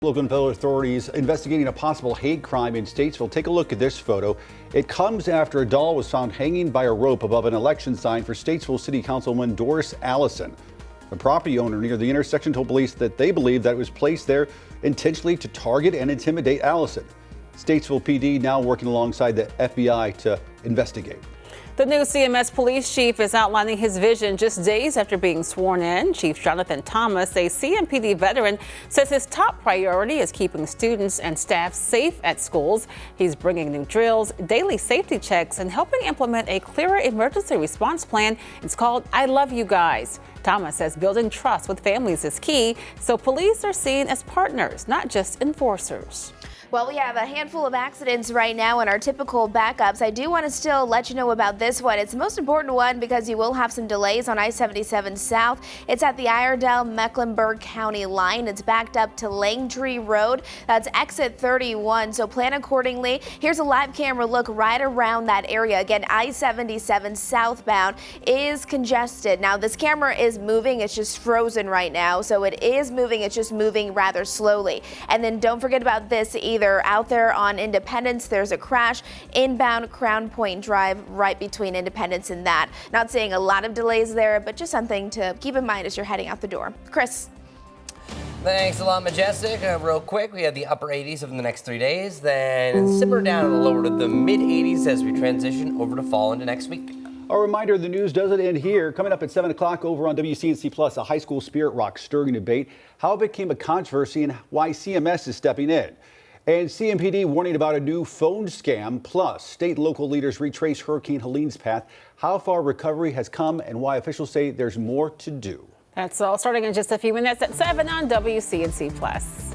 Local authorities investigating a possible hate crime in Statesville. Take a look at this photo. It comes after a doll was found hanging by a rope above an election sign for Statesville City Councilwoman Doris Allison. The property owner near the intersection told police that they believe that it was placed there intentionally to target and intimidate Allison. Statesville PD now working alongside the FBI to investigate. The new CMS police chief is outlining his vision just days after being sworn in. Chief Jonathan Thomas, a CMPD veteran, says his top priority is keeping students and staff safe at schools. He's bringing new drills, daily safety checks, and helping implement a clearer emergency response plan. It's called I Love You Guys. Thomas says building trust with families is key, so police are seen as partners, not just enforcers. Well, we have a handful of accidents right now in our typical backups. I do want to still let you know about this one. It's the most important one because you will have some delays on I-77 South. It's at the Iredell-Mecklenburg County line. It's backed up to Langtree Road. That's exit 31, so plan accordingly. Here's a live camera look right around that area. Again, I-77 southbound is congested. Now, this camera is moving. It's just frozen right now, so it is moving. It's just moving rather slowly. And then don't forget about this either. Out there on Independence, there's a crash inbound Crown Point Drive right between Independence and that. Not seeing a lot of delays there, but just something to keep in mind as you're heading out the door. Chris. Thanks a lot, Majestic. Real quick, we have the upper 80s over the next 3 days, then simmer down and lower to the mid 80s as we transition over to fall into next week. A reminder, the news doesn't end here. Coming up at 7 o'clock over on WCNC Plus, a high school spirit rock stirring debate, how it became a controversy and why CMS is stepping in. And CMPD warning about a new phone scam. Plus, state and local leaders retrace Hurricane Helene's path, how far recovery has come, and why officials say there's more to do. That's all starting in just a few minutes at 7 on WCNC Plus.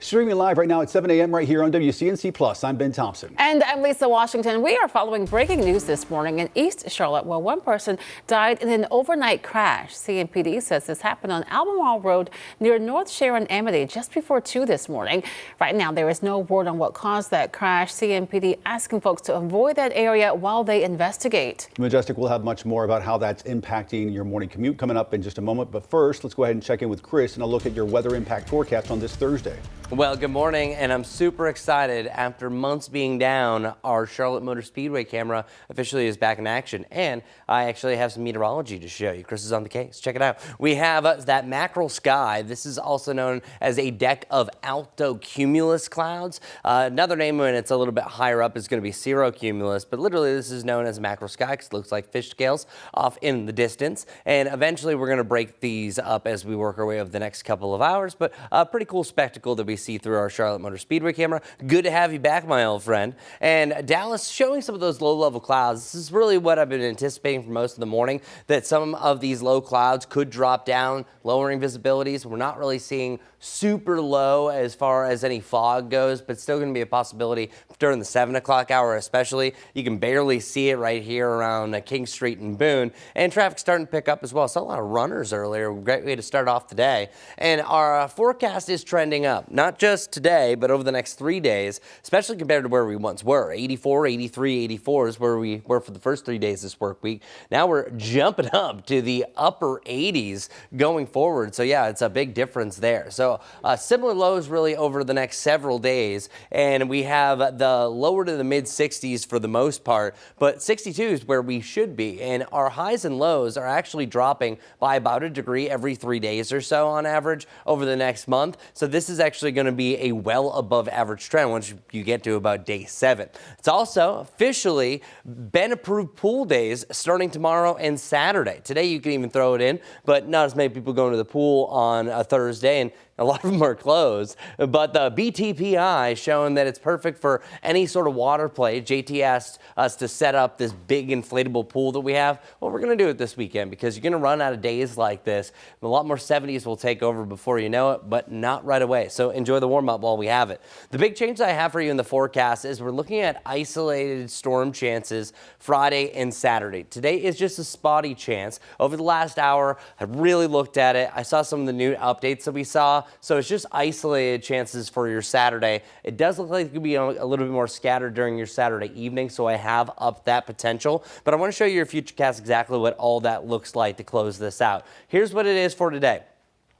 Streaming live right now at 7 a.m. right here on WCNC Plus. I'm Ben Thompson. And I'm Lisa Washington. We are following breaking news this morning in East Charlotte, where one person died in an overnight crash. CMPD says this happened on Albemarle Road near North Sharon Amity just before 2 this morning. Right now, there is no word on what caused that crash. CMPD asking folks to avoid that area while they investigate. Majestic will have much more about how that's impacting your morning commute coming up in just a moment. But first, let's go ahead and check in with Chris and a look at your weather impact forecast on this Thursday. Well, good morning, and I'm super excited. After months being down, our Charlotte Motor Speedway camera officially is back in action, and I actually have some meteorology to show you. Chris is on the case. Check it out. We have that mackerel sky. This is also known as a deck of alto cumulus clouds. Another name when it's a little bit higher up is going to be cirrocumulus, but literally this is known as mackerel sky because it looks like fish scales off in the distance. And eventually we're going to break these up as we work our way over the next couple of hours, but a pretty cool spectacle that we see through our Charlotte Motor Speedway camera. Good to have you back, my old friend. And Dallas showing some of those low-level clouds. This is really what I've been anticipating for most of the morning, that some of these low clouds could drop down, lowering visibilities. We're not really seeing super low as far as any fog goes, but still going to be a possibility during the 7 o'clock hour especially. You can barely see it right here around King Street and Boone, and traffic's starting to pick up as well. Saw a lot of runners earlier. Great way to start off the day. And our forecast is trending up, not just today, but over the next 3 days, especially compared to where we once were. 84, 83, 84 is where we were for the first 3 days this work week. Now we're jumping up to the upper 80s going forward. So yeah, it's a big difference there. So similar lows really over the next several days, and we have the lower to the mid 60s for the most part, but 62 is where we should be, and our highs and lows are actually dropping by about a degree every 3 days or so on average over the next month. So this is actually going to be a well above average trend once you get to about day 7. It's also officially been approved pool days starting tomorrow and Saturday. Today you can even throw it in, but not as many people going to the pool on a Thursday, and a lot of them are closed, but the BTPI showing that it's perfect for any sort of water play. JT asked us to set up this big inflatable pool that we have. Well, we're going to do it this weekend because you're going to run out of days like this. A lot more 70s will take over before you know it, but not right away. So enjoy the warm up while we have it. The big change that I have for you in the forecast is we're looking at isolated storm chances Friday and Saturday. Today is just a spotty chance. Over the last hour, I really looked at it. I saw some of the new updates that we saw. So it's just isolated chances for your Saturday. It does look like it could be a little bit more scattered during your Saturday evening, so I have upped that potential. But I want to show you your futurecast exactly what all that looks like to close this out. Here's what it is for today.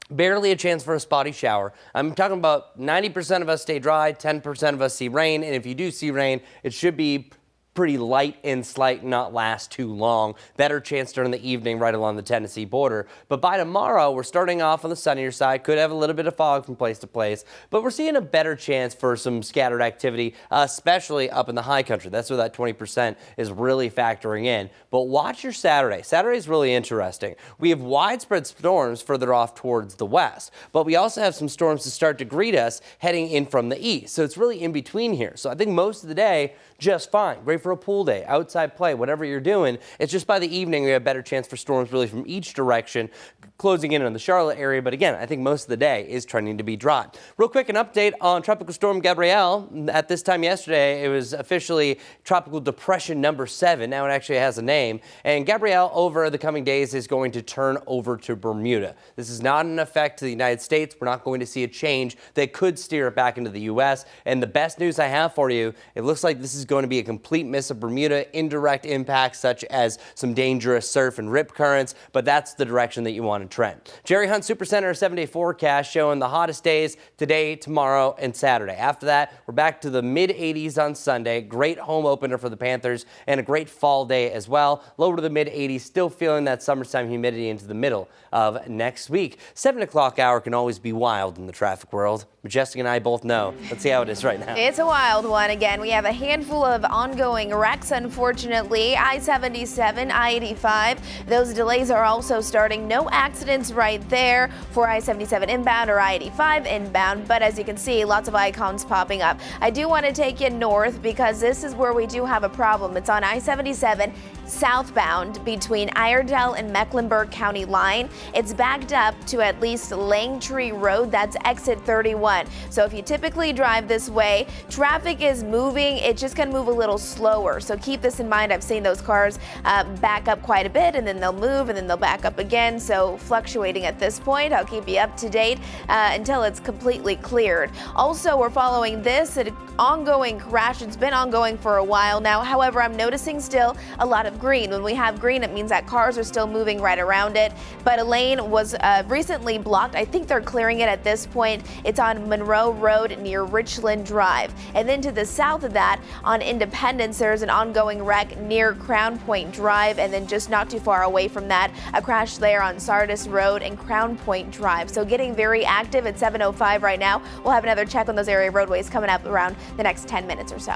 Barely a chance for a spotty shower. I'm talking about 90% of us stay dry, 10% of us see rain, and if you do see rain, it should be pretty light and slight, not last too long. Better chance during the evening right along the Tennessee border. But by tomorrow, we're starting off on the sunnier side. Could have a little bit of fog from place to place, but we're seeing a better chance for some scattered activity, especially up in the high country. That's where that 20% is really factoring in. But watch your Saturday. Saturday is really interesting. We have widespread storms further off towards the west, but we also have some storms to start to greet us heading in from the east. So it's really in between here. So I think most of the day, just fine. Great for a pool day, outside play, whatever you're doing. It's just by the evening we have a better chance for storms really from each direction, closing in on the Charlotte area. But again, I think most of the day is trending to be dry. Real quick, an update on Tropical Storm Gabrielle. At this time yesterday, it was officially Tropical Depression number 7. Now it actually has a name. And Gabrielle, over the coming days, is going to turn over to Bermuda. This is not an effect to the United States. We're not going to see a change that could steer it back into the U.S. And the best news I have for you, it looks like this is going to be a complete miss of Bermuda, indirect impacts such as some dangerous surf and rip currents, but that's the direction that you want to trend. Jerry Hunt Supercenter 7-day forecast showing the hottest days today, tomorrow, and Saturday. After that, we're back to the mid 80s on Sunday. Great home opener for the Panthers and a great fall day as well. Lower to the mid 80s, still feeling that summertime humidity into the middle of next week. 7 o'clock hour can always be wild in the traffic world. Majestic and I both know. Let's see how it is right now. It's a wild one. Again, we have a handful of ongoing ongoing wrecks, unfortunately. I-77, I-85, those delays are also starting. No accidents right there for I-77 inbound or I-85 inbound, but as you can see, lots of icons popping up. I do want to take you north because this is where we do have a problem. It's on I-77 southbound between Iredell and Mecklenburg County line. It's backed up to at least Langtree Road. That's exit 31. So if you typically drive this way, traffic is moving. It's just going to move a little slower. So keep this in mind. I've seen those cars back up quite a bit, and then they'll move, and then they'll back up again. So fluctuating at this point. I'll keep you up to date until it's completely cleared. Also, we're following this an ongoing crash. It's been ongoing for a while now. However, I'm noticing still a lot of green. When we have green, it means that cars are still moving right around it. But a lane was recently blocked. I think they're clearing it at this point. It's on Monroe Road near Richland Drive. And then to the south of that, on Independence, there's an ongoing wreck near Crown Point Drive. And then just not too far away from that, a crash there on Sardis Road and Crown Point Drive. So getting very active at 7:05 right now. We'll have another check on those area roadways coming up around the next 10 minutes or so.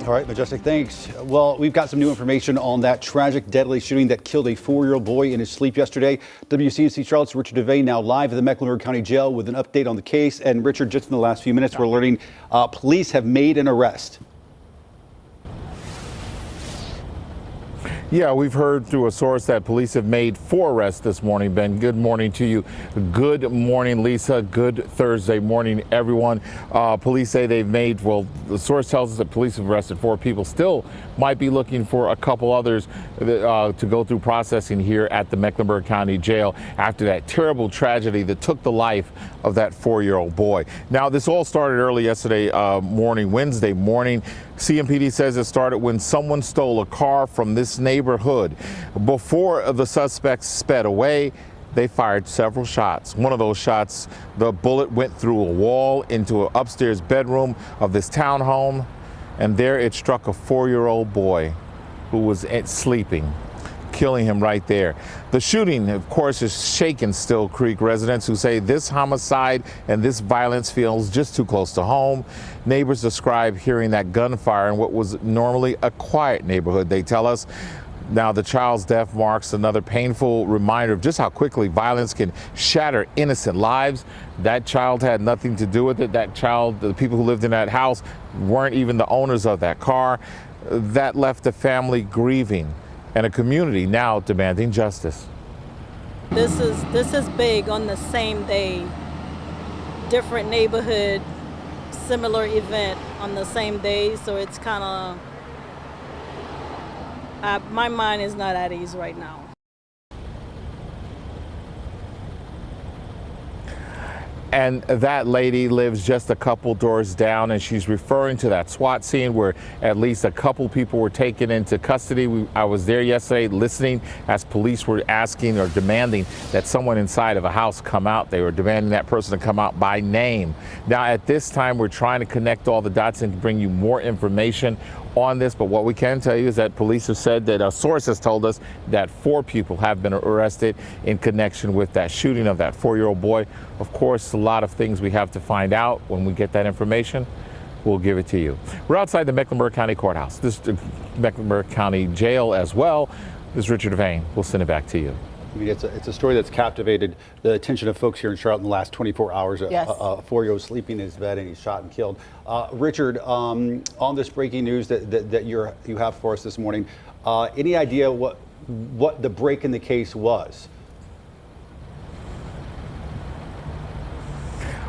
All right, Majestic, thanks. Well, we've got some new information on that tragic, deadly shooting that killed a 4-year-old boy in his sleep yesterday. WCNC Charlotte's Richard Devane now live at the Mecklenburg County Jail with an update on the case. And Richard, just in the last few minutes, we're learning police have made an arrest. Yeah, we've heard through a source that police have made 4 arrests this morning. Ben, good morning to you. Good morning, Lisa. Good Thursday morning, everyone. Police say they've made, well, the source tells us that police have arrested 4 people. Still might be looking for a couple others to go through processing here at the Mecklenburg County Jail after that terrible tragedy that took the life of that 4-year-old boy. Now, this all started early yesterday morning, Wednesday morning. CMPD says it started when someone stole a car from this neighborhood. Before the suspects sped away, they fired several shots. One of those shots, the bullet went through a wall into an upstairs bedroom of this townhome, and there it struck a 4-year-old boy who was sleeping, killing him right there. The shooting, of course, is shaken Still Creek residents who say this homicide and this violence feels just too close to home. Neighbors describe hearing that gunfire in what was normally a quiet neighborhood, they tell us. Now, the child's death marks another painful reminder of just how quickly violence can shatter innocent lives. That child had nothing to do with it. That child, the people who lived in that house, weren't even the owners of that car. That left the family grieving and a community now demanding justice. This is big on the same day, different neighborhood, similar event on the same day, so it's kind of, my mind is not at ease right now. And that lady lives just a couple doors down, and she's referring to that SWAT scene where at least a couple people were taken into custody. I was there yesterday listening as police were asking or demanding that someone inside of a house come out. They were demanding that person to come out by name. Now, at this time, we're trying to connect all the dots and bring you more information on this, but what we can tell you is that police have said that a source has told us that 4 people have been arrested in connection with that shooting of that 4-year-old boy. Of course, a lot of things we have to find out. When we get that information, we'll give it to you. We're outside the Mecklenburg County Courthouse, this Mecklenburg County Jail as well. This is Richard Devane. We'll send it back to you. I mean, it's a story that's captivated the attention of folks here in Charlotte in the last 24 hours. Yes. A 4-year-old sleeping in his bed and he's shot and killed. Richard, on this breaking news that you have for us this morning, any idea what the break in the case was?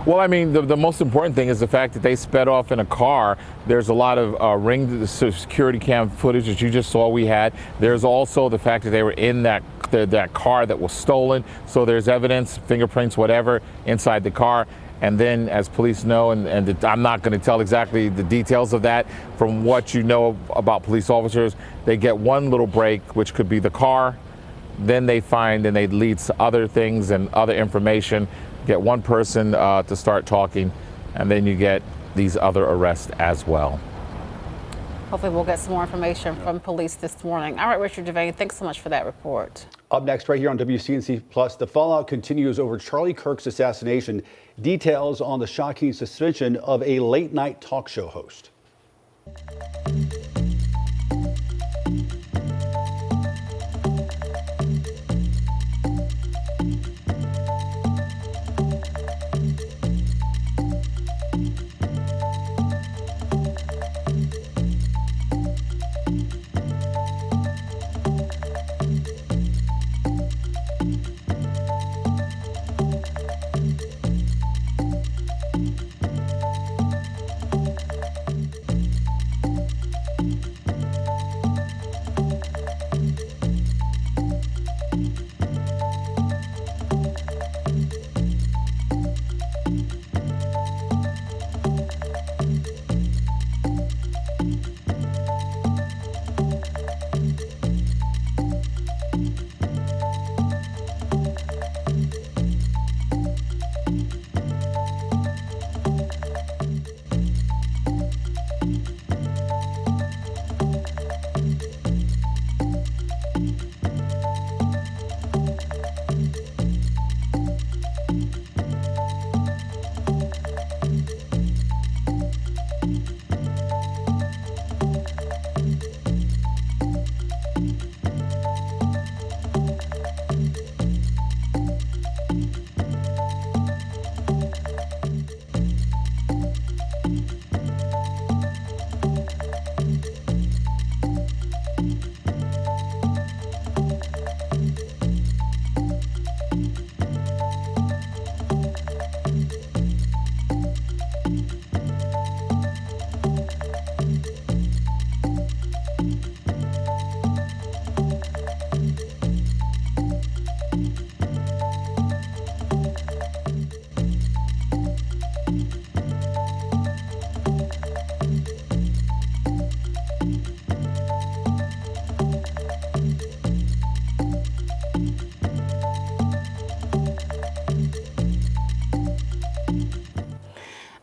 Well, I mean, the most important thing is the fact that they sped off in a car. There's a lot of ring security cam footage that you just saw we had. There's also the fact that they were in that car that was stolen. So there's evidence, fingerprints, whatever, inside the car. And then, as police know, and I'm not going to tell exactly the details of that, from what you know about police officers, they get one little break, which could be the car. Then they find and it leads to other things and other information. Get one person to start talking, and then you get these other arrests as well. Hopefully we'll get some more information from police this morning. All right, Richard Devane, thanks so much for that report. Up next, right here on WCNC Plus, the fallout continues over Charlie Kirk's assassination. Details on the shocking suspension of a late-night talk show host.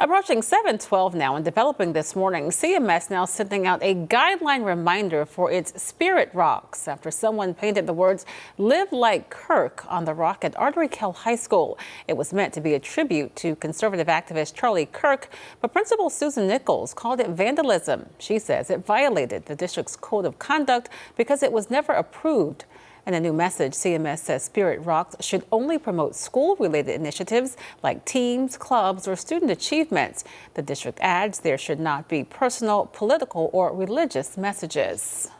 Approaching 7:12 now and developing this morning, CMS now sending out a guideline reminder for its spirit rocks after someone painted the words "Live Like Kirk" on the rock at Artery Kell High School. It was meant to be a tribute to conservative activist Charlie Kirk, but Principal Susan Nichols called it vandalism. She says it violated the district's code of conduct because it was never approved. In a new message, CMS says Spirit Rocks should only promote school-related initiatives like teams, clubs, or student achievements. The district adds there should not be personal, political, or religious messages.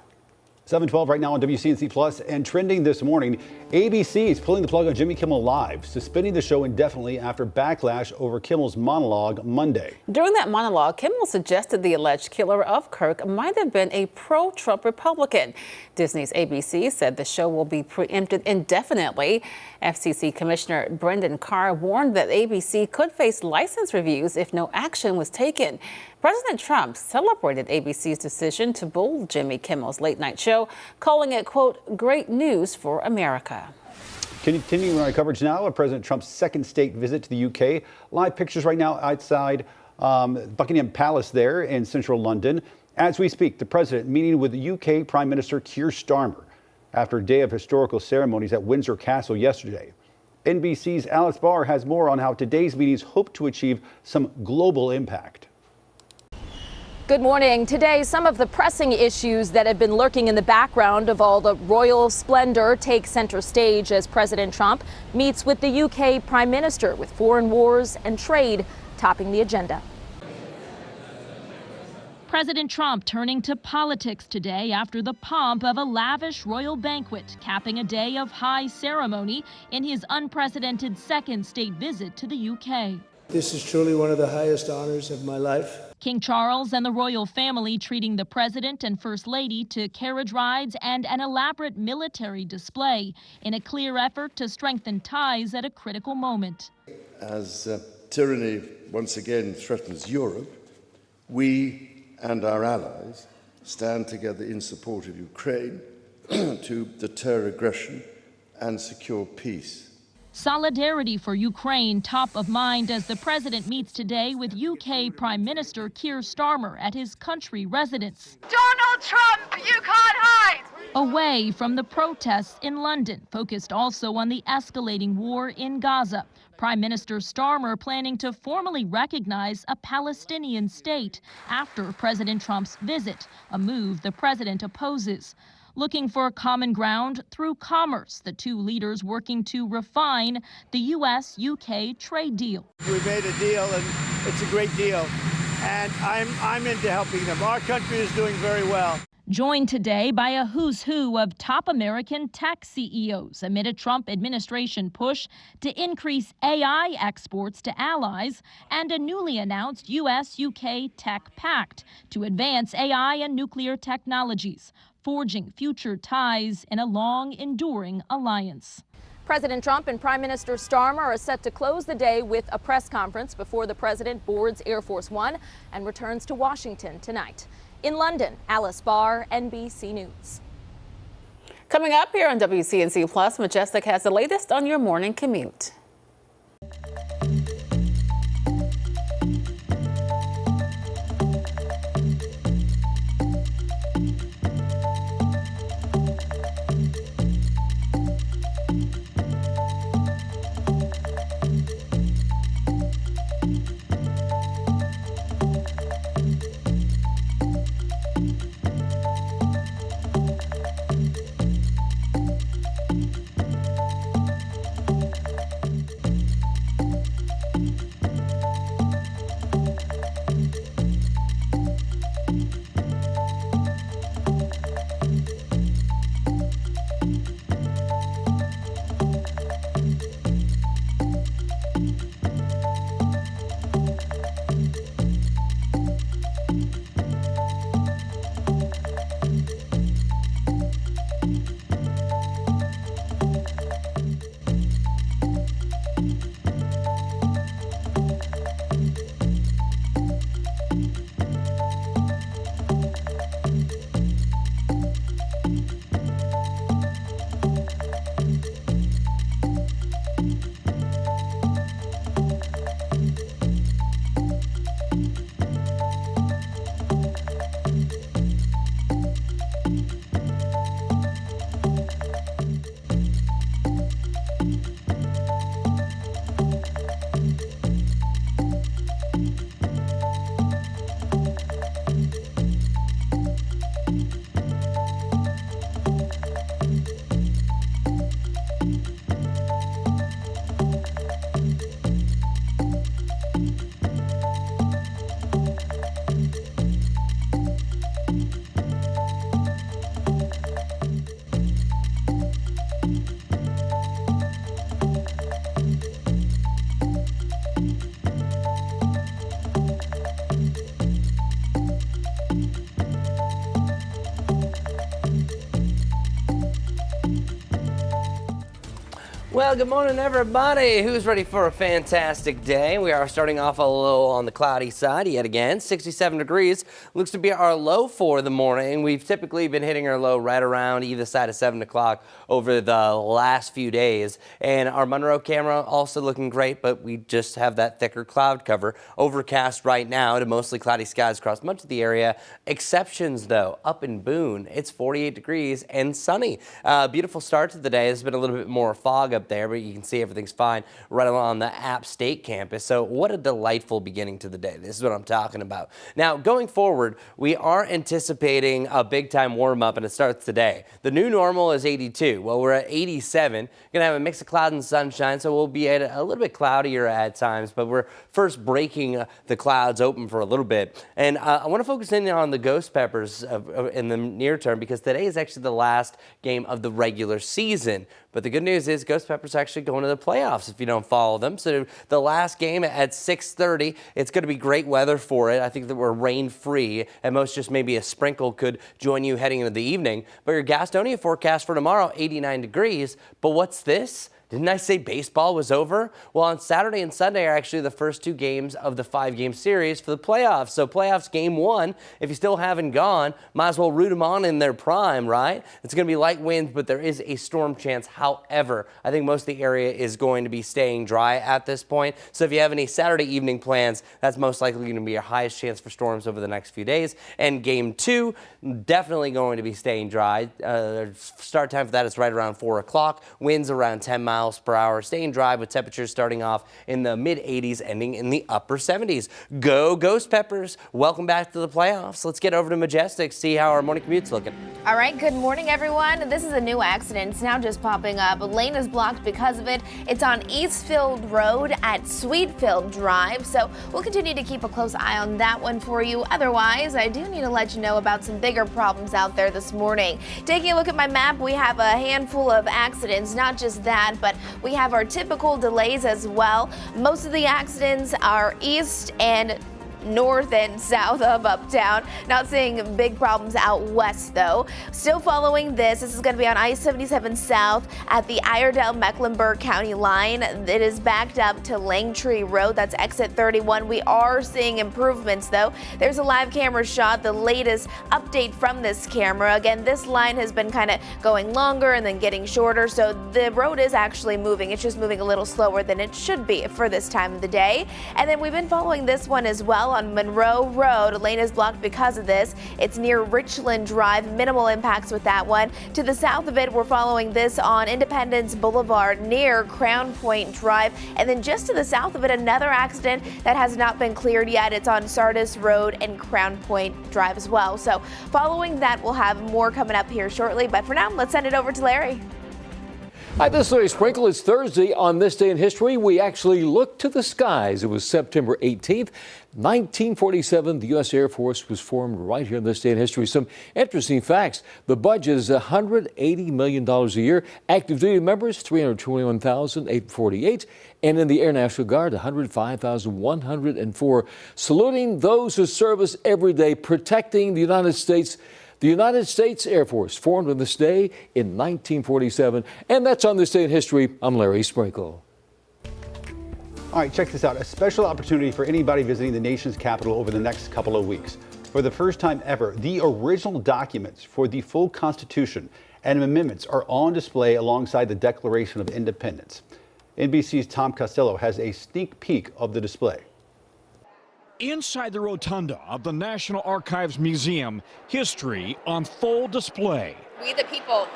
7:12 right now on WCNC Plus, and trending this morning, ABC is pulling the plug on Jimmy Kimmel Live, suspending the show indefinitely after backlash over Kimmel's monologue Monday. During that monologue, Kimmel suggested the alleged killer of Kirk might have been a pro-Trump Republican. Disney's ABC said the show will be preempted indefinitely. FCC Commissioner Brendan Carr warned that ABC could face license reviews if no action was taken. President Trump celebrated ABC's decision to pull Jimmy Kimmel's late night show, calling it, quote, great news for America. Continuing our coverage now of President Trump's second state visit to the UK. Live pictures right now outside Buckingham Palace there in central London. As we speak, the president meeting with the UK Prime Minister Keir Starmer after a day of historical ceremonies at Windsor Castle yesterday. NBC's Alice Barr has more on how today's meetings hope to achieve some global impact. Good morning. Today, some of the pressing issues that have been lurking in the background of all the royal splendor take center stage as President Trump meets with the UK Prime Minister, with foreign wars and trade topping the agenda. President Trump turning to politics today after the pomp of a lavish royal banquet, capping a day of high ceremony in his unprecedented second state visit to the UK. This is truly one of the highest honors of my life. King Charles and the royal family treating the president and first lady to carriage rides and an elaborate military display in a clear effort to strengthen ties at a critical moment. As tyranny once again threatens Europe, we and our allies stand together in support of Ukraine to deter aggression and secure peace. Solidarity for Ukraine top of mind as the president meets today with UK Prime Minister Keir Starmer at his country residence. Donald Trump, you can't hide! Away from the protests in London, focused also on the escalating war in Gaza. Prime Minister Starmer planning to formally recognize a Palestinian state after President Trump's visit, a move the president opposes. Looking for common ground through commerce, the two leaders working to refine the U.S.-UK trade deal. We made a deal, and it's a great deal, and I'm into helping them. Our country is doing very well. Joined today by a who's who of top American tech CEOs amid a Trump administration push to increase AI exports to allies and a newly announced U.S.-UK tech pact to advance AI and nuclear technologies, forging future ties in a long, enduring alliance. President Trump and Prime Minister Starmer are set to close the day with a press conference before the president boards Air Force One and returns to Washington tonight. In London, Alice Barr, NBC News. Coming up here on WCNC Plus, Majestic has the latest on your morning commute. Well, good morning, everybody. Who's ready for a fantastic day? We are starting off a little on the cloudy side yet again. 67 degrees looks to be our low for the morning. We've typically been hitting our low right around either side of 7 o'clock over the last few days. And our Monroe camera also looking great, but we just have that thicker cloud cover. Overcast right now to mostly cloudy skies across much of the area. Exceptions, though, up in Boone, it's 48 degrees and sunny. Beautiful start to the day. There's been a little bit more fog up there, but you can see everything's fine right along the App State campus. So what a delightful beginning to the day. This is what I'm talking about. Now, going forward, we are anticipating a big time warm up, and it starts today. The new normal is 82. Well, we're at 87. Gonna have a mix of cloud and sunshine, so we'll be at a little bit cloudier at times, but we're first breaking the clouds open for a little bit. And I want to focus in on the Ghost Peppers in the near term, because today is actually the last game of the regular season. But the good news is Ghost Peppers are actually going to the playoffs if you don't follow them. So the last game at 6:30, it's going to be great weather for it. I think that we're rain free. At most, just maybe a sprinkle could join you heading into the evening. But your Gastonia forecast for tomorrow, 89 degrees. But what's this? Didn't I say baseball was over? Well, on Saturday and Sunday are actually the first 2 games of the 5-game series for the playoffs. So playoffs game 1, if you still haven't gone, might as well root them on in their prime, right? It's going to be light winds, but there is a storm chance. However, I think most of the area is going to be staying dry at this point. So if you have any Saturday evening plans, that's most likely going to be your highest chance for storms over the next few days. And game 2, definitely going to be staying dry. Start time for that is right around 4 o'clock. Winds around 10 miles per hour, staying dry with temperatures starting off in the mid 80s, ending in the upper 70s. Go Ghost Peppers. Welcome back to the playoffs. Let's get over to Majestic, see how our morning commute's looking. All right, good morning, everyone. This is a new accident. It's now just popping up. A lane is blocked because of it. It's on Eastfield Road at Sweetfield Drive, so we'll continue to keep a close eye on that one for you. Otherwise, I do need to let you know about some bigger problems out there this morning. Taking a look at my map, we have a handful of accidents, not just that, but we have our typical delays as well. Most of the accidents are east and north and south of Uptown. Not seeing big problems out west, though. Still following this is going to be on I-77 South at the Iredell-Mecklenburg County line. It is backed up to Langtree Road. That's exit 31. We are seeing improvements, though. There's a live camera shot, the latest update from this camera. Again, this line has been kind of going longer and then getting shorter, so the road is actually moving. It's just moving a little slower than it should be for this time of the day. And then we've been following this one as well on Monroe Road. A lane is blocked because of this. It's near Richland Drive. Minimal impacts with that one. To the south of it, we're following this on Independence Boulevard near Crown Point Drive. And then just to the south of it, another accident that has not been cleared yet. It's on Sardis Road and Crown Point Drive as well. So following that, we'll have more coming up here shortly. But for now, let's send it over to Larry. Hi, this is Larry Sprinkle. It's Thursday. On this day in history, we actually look to the skies. It was September 18th, 1947. The U.S. Air Force was formed right here on this day in history. Some interesting facts. The budget is $180 million a year. Active duty members, 321,848. And in the Air National Guard, 105,104. Saluting those who serve us every day, protecting the United States. The United States Air Force formed on this day in 1947. And that's on this day in history. I'm Larry Sprinkle. All right, check this out. A special opportunity for anybody visiting the nation's capital over the next couple of weeks. For the first time ever, the original documents for the full Constitution and amendments are on display alongside the Declaration of Independence. NBC's Tom Costello has a sneak peek of the display. Inside the rotunda of the National Archives Museum, history on full display. We the people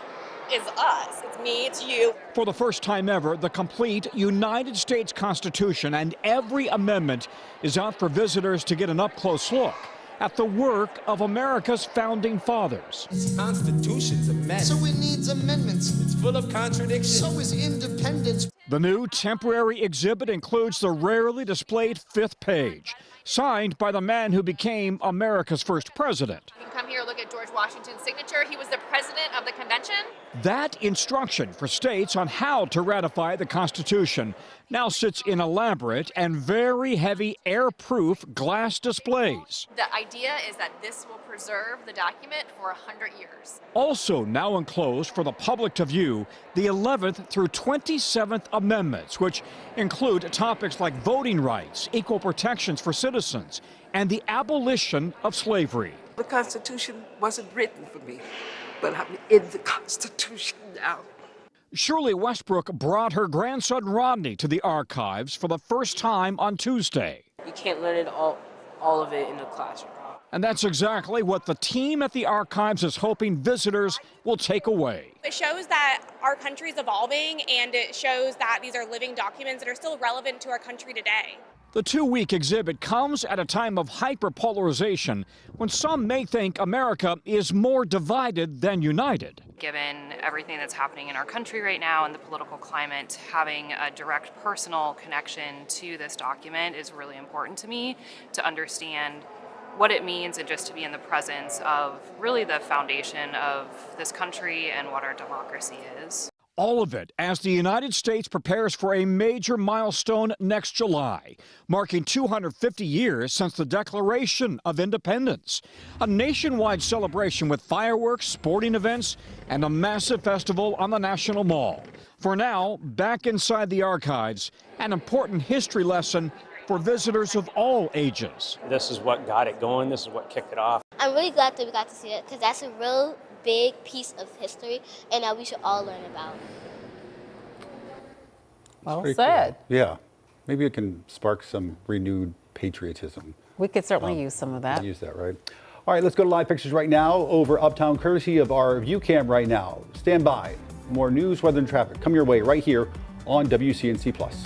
is us. It's me, it's you. For the first time ever, the complete United States Constitution and every amendment is out for visitors to get an up-close look at the work of America's founding fathers. This Constitution's a mess. So it needs amendments. It's full of contradictions. So is independence. The new temporary exhibit includes the rarely displayed fifth page, signed by the man who became America's first president. You can come here, look at George Washington's signature. He was the president of the convention. That instruction for states on how to ratify the Constitution now sits in elaborate and very heavy airproof glass displays. The idea is that this will preserve the document for 100 years. Also now enclosed for the public to view, the 11th through 27th Amendments, which include topics like voting rights, equal protections for citizens, and the abolition of slavery. The Constitution wasn't written for me, but I'm in the Constitution now. Shirley Westbrook brought her grandson Rodney to the archives for the first time on Tuesday. You can't learn it all of it in the classroom. And that's exactly what the team at the archives is hoping visitors will take away. It shows that our country is evolving, and it shows that these are living documents that are still relevant to our country today. The two-week exhibit comes at a time of hyperpolarization when some may think America is more divided than united. Given everything that's happening in our country right now and the political climate, having a direct personal connection to this document is really important to me to understand what it means and just to be in the presence of really the foundation of this country and what our democracy is. All of it as the United States prepares for a major milestone next July, marking 250 years since the Declaration of Independence. A nationwide celebration with fireworks, sporting events, and a massive festival on the National Mall. For now, back inside the archives, an important history lesson for visitors of all ages. This is what got it going. This is what kicked it off. I'm really glad that we got to see it because that's a real big piece of history and that we should all learn about. Well Pretty said. cool. Yeah, maybe it can spark some renewed patriotism. We could certainly use some of that. Use that, right? All right, let's go to live pictures right now over Uptown, courtesy of our view cam right now. Stand by. More news, weather, and traffic come your way right here on WCNC Plus.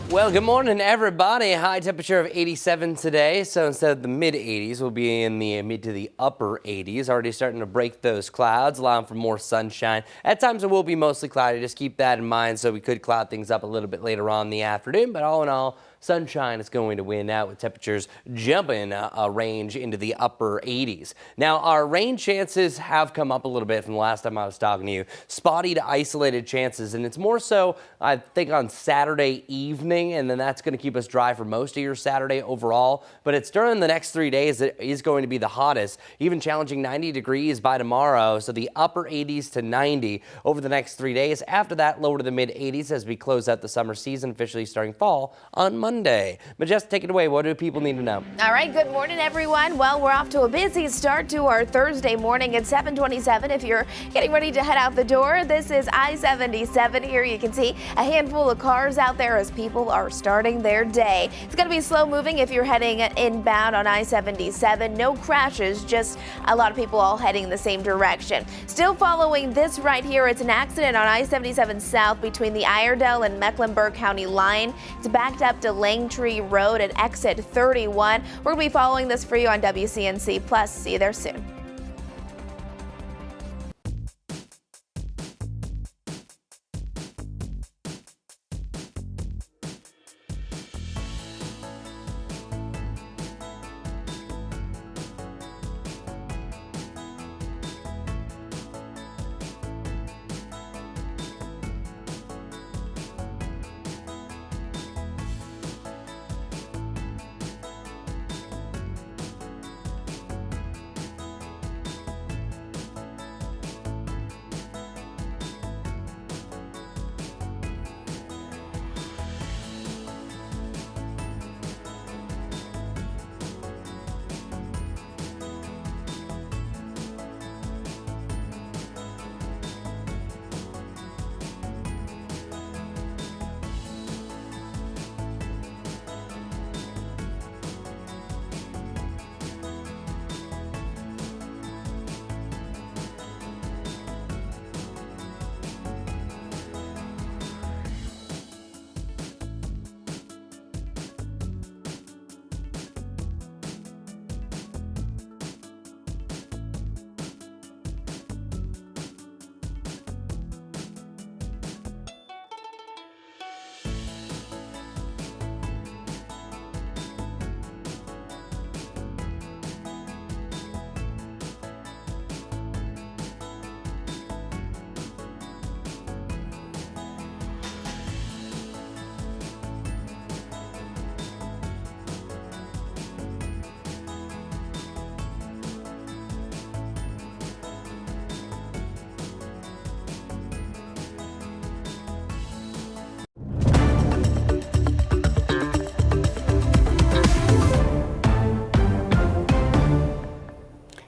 Well, good morning, everybody. High temperature of 87 today. So instead of the mid 80s, we'll be in the mid to the upper 80s. Already starting to break those clouds, allowing for more sunshine. At times it will be mostly cloudy. Just keep that in mind. So we could cloud things up a little bit later on in the afternoon. But all in all, sunshine is going to win out with temperatures jumping a range into the upper 80s. Now, our rain chances have come up a little bit from the last time I was talking to you. Spotty to isolated chances, and it's more so, I think, on Saturday evening, and then that's going to keep us dry for most of your Saturday overall. But it's during the next 3 days that is going to be the hottest, even challenging 90 degrees by tomorrow. So the upper 80s to 90 over the next 3 days. After that, lower to the mid 80s as we close out the summer season, officially starting fall on Monday. Majestic, take it away. What do people need to know? All right, good morning, everyone. Well, we're off to a busy start to our Thursday morning at 7:27. If you're getting ready to head out the door, this is I-77 here. You can see a handful of cars out there as people are starting their day. It's going to be slow moving if you're heading inbound on I-77. No crashes, just a lot of people all heading in the same direction. Still following this right here, it's an accident on I-77 South between the Iredell and Mecklenburg County line. It's backed up to Langtree Road at exit 31. We're going to be following this for you on WCNC Plus. See you there soon.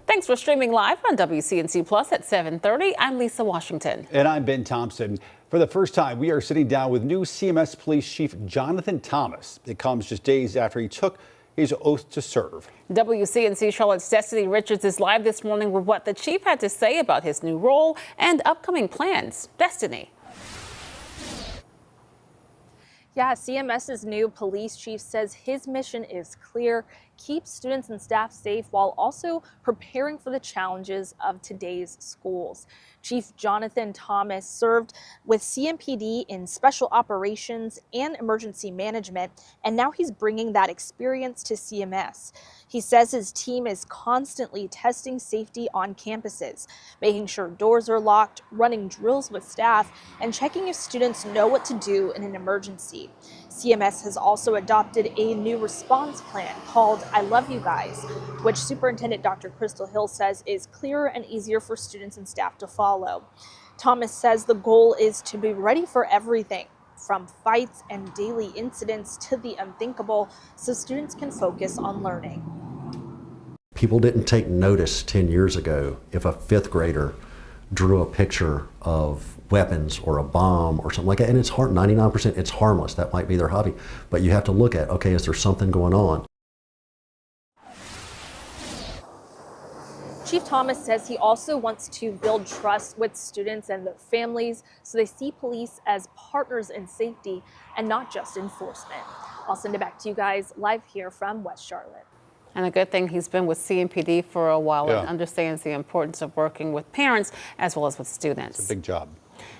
Thanks for streaming live on WCNC Plus at 7:30. I'm Lisa Washington. And I'm Ben Thompson. For the first time, we are sitting down with new CMS Police Chief Jonathan Thomas. It comes just days after he took his oath to serve. WCNC Charlotte's Destiny Richards is live this morning with what the chief had to say about his new role and upcoming plans. Destiny. Yeah, CMS's new police chief says his mission is clear: keep students and staff safe while also preparing for the challenges of today's schools. Chief Jonathan Thomas served with CMPD in special operations and emergency management, and now he's bringing that experience to CMS. He says his team is constantly testing safety on campuses, making sure doors are locked, running drills with staff, and checking if students know what to do in an emergency. CMS has also adopted a new response plan called I Love You Guys, which Superintendent Dr. Crystal Hill says is clearer and easier for students and staff to follow. Thomas says the goal is to be ready for everything, from fights and daily incidents to the unthinkable, so students can focus on learning. People didn't take notice 10 years ago if a fifth grader drew a picture of weapons or a bomb or something like that, and it's 99% it's harmless. That might be their hobby, but you have to look at, okay, is there something going on? Chief Thomas says he also wants to build trust with students and their families so they see police as partners in safety and not just enforcement. I'll send it back to you guys live here from West Charlotte. And a good thing he's been with CMPD for a while and understands the importance of working with parents as well as with students. It's a big job.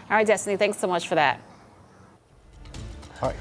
All right, Destiny, thanks so much for that. All right.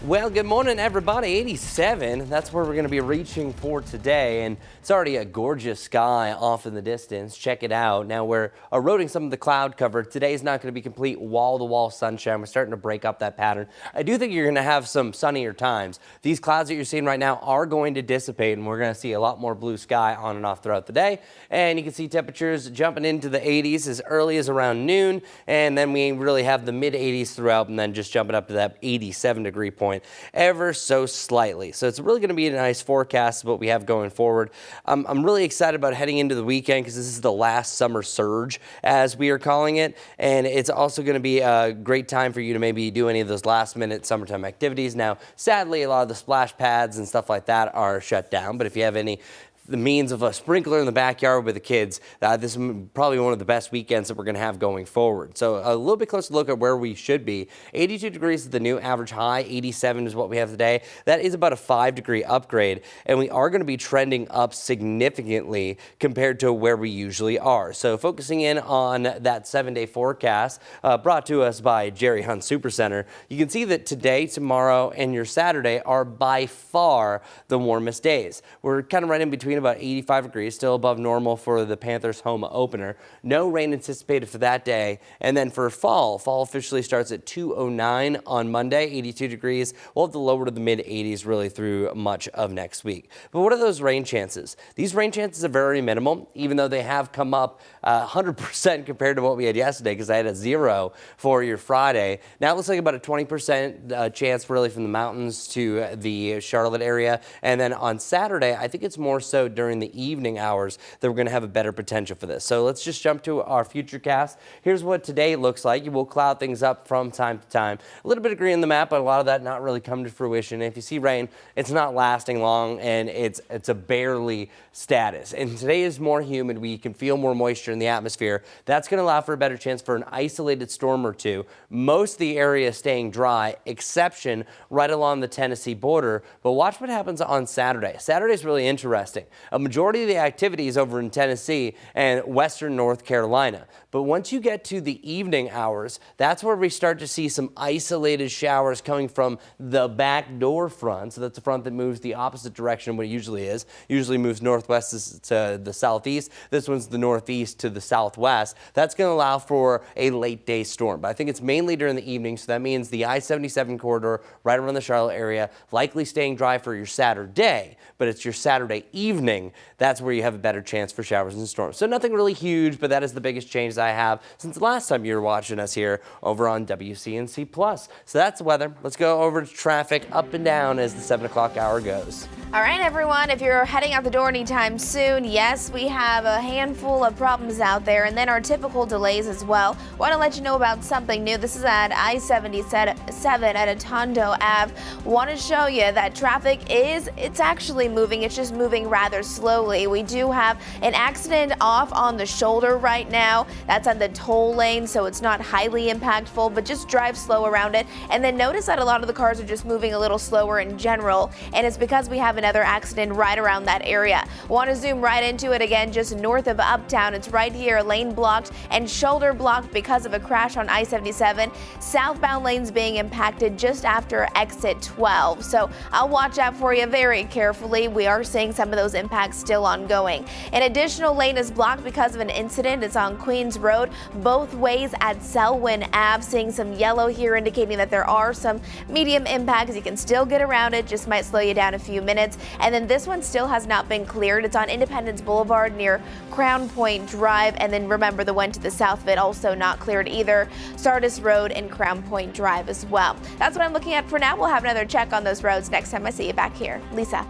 Well, good morning, everybody. 87, that's where we're going to be reaching for today. And it's already a gorgeous sky off in the distance. Check it out. Now, we're eroding some of the cloud cover. Today's not going to be complete wall-to-wall sunshine. We're starting to break up that pattern. I do think you're going to have some sunnier times. These clouds that you're seeing right now are going to dissipate, and we're going to see a lot more blue sky on and off throughout the day. And you can see temperatures jumping into the 80s as early as around noon. And then we really have the mid-80s throughout, and then just jumping up to that 87-degree point ever so slightly. So it's really going to be a nice forecast of what we have going forward. I'm really excited about heading into the weekend because this is the last summer surge, as we are calling it. And it's also going to be a great time for you to maybe do any of those last-minute summertime activities. Now, sadly, a lot of the splash pads and stuff like that are shut down. But if you have the means of a sprinkler in the backyard with the kids, this is probably one of the best weekends that we're going to have going forward. So a little bit closer look at where we should be. 82 degrees is the new average high. 87 is what we have today. That is about a 5-degree upgrade, and we are going to be trending up significantly compared to where we usually are. So focusing in on that 7-day forecast brought to us by Jerry Hunt Supercenter, you can see that today, tomorrow, and your Saturday are by far the warmest days. We're kind of right in between, about 85 degrees, still above normal for the Panthers home opener. No rain anticipated for that day. And then for fall officially starts at 2:09 on Monday, 82 degrees. We'll have the lower to the mid 80s really through much of next week. But what are those rain chances? These rain chances are very minimal, even though they have come up 100% compared to what we had yesterday, because I had a 0 for your Friday. Now it looks like about a 20% chance really from the mountains to the Charlotte area. And then on Saturday, I think it's more so during the evening hours that we're going to have a better potential for this. So let's just jump to our future cast. Here's what today looks like. You will cloud things up from time to time. A little bit of green in the map, but a lot of that not really come to fruition. If you see rain, it's not lasting long, and it's a barely status. And today is more humid. We can feel more moisture in the atmosphere. That's going to allow for a better chance for an isolated storm or two. Most of the area staying dry, exception right along the Tennessee border. But watch what happens on Saturday. Saturday is really interesting. A majority of the activity is over in Tennessee and western North Carolina. But once you get to the evening hours, that's where we start to see some isolated showers coming from the back door front. So that's the front that moves the opposite direction of what it usually is. Usually moves northwest to the southeast. This one's the northeast to the southwest. That's going to allow for a late day storm. But I think it's mainly during the evening. So that means the I-77 corridor right around the Charlotte area, likely staying dry for your Saturday. But it's your Saturday evening. That's where you have a better chance for showers and storms. So nothing really huge, but that is the biggest change I have since the last time you were watching us here over on WCNC Plus. So that's the weather. Let's go over to traffic up and down as the 7 o'clock hour goes. All right, everyone, if you're heading out the door anytime soon, yes, we have a handful of problems out there, and then our typical delays as well. Want to let you know about something new. This is at I-77 at Atondo Ave. Want to show you that traffic it's actually moving. It's just moving rather slowly. We do have an accident off on the shoulder right now. That's on the toll lane, so it's not highly impactful, but just drive slow around it. And then notice that a lot of the cars are just moving a little slower in general, and it's because we have another accident right around that area. Want to zoom right into it again, just north of Uptown. It's right here, lane blocked and shoulder blocked because of a crash on I-77. Southbound lanes being impacted just after exit 12. So I'll watch out for you very carefully. We are seeing some of those impacts still ongoing. An additional lane is blocked because of an incident. It's on Queens Road, both ways at Selwyn Ave. Seeing some yellow here indicating that there are some medium impacts. You can still get around it, just might slow you down a few minutes. And then this one still has not been cleared. It's on Independence Boulevard near Crown Point Drive. And then remember the one to the south of it also not cleared either. Sardis Road and Crown Point Drive as well. That's what I'm looking at for now. We'll have another check on those roads next time I see you back here. Lisa.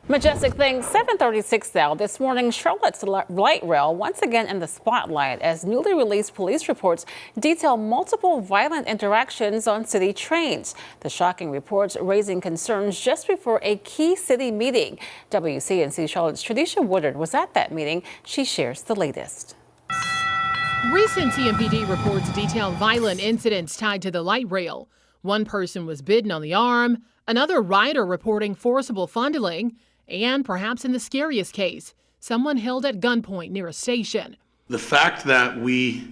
Majestic things, 7:36 now. This morning, Charlotte's light rail once again in the spotlight as newly released police reports detail multiple violent interactions on city trains. The shocking reports raising concerns just before a key city meeting. WCNC Charlotte's Tradisha Woodard was at that meeting. She shares the latest. Recent CMPD reports detail violent incidents tied to the light rail. One person was bitten on the arm, another rider reporting forcible fondling, and perhaps in the scariest case, someone held at gunpoint near a station. The fact that we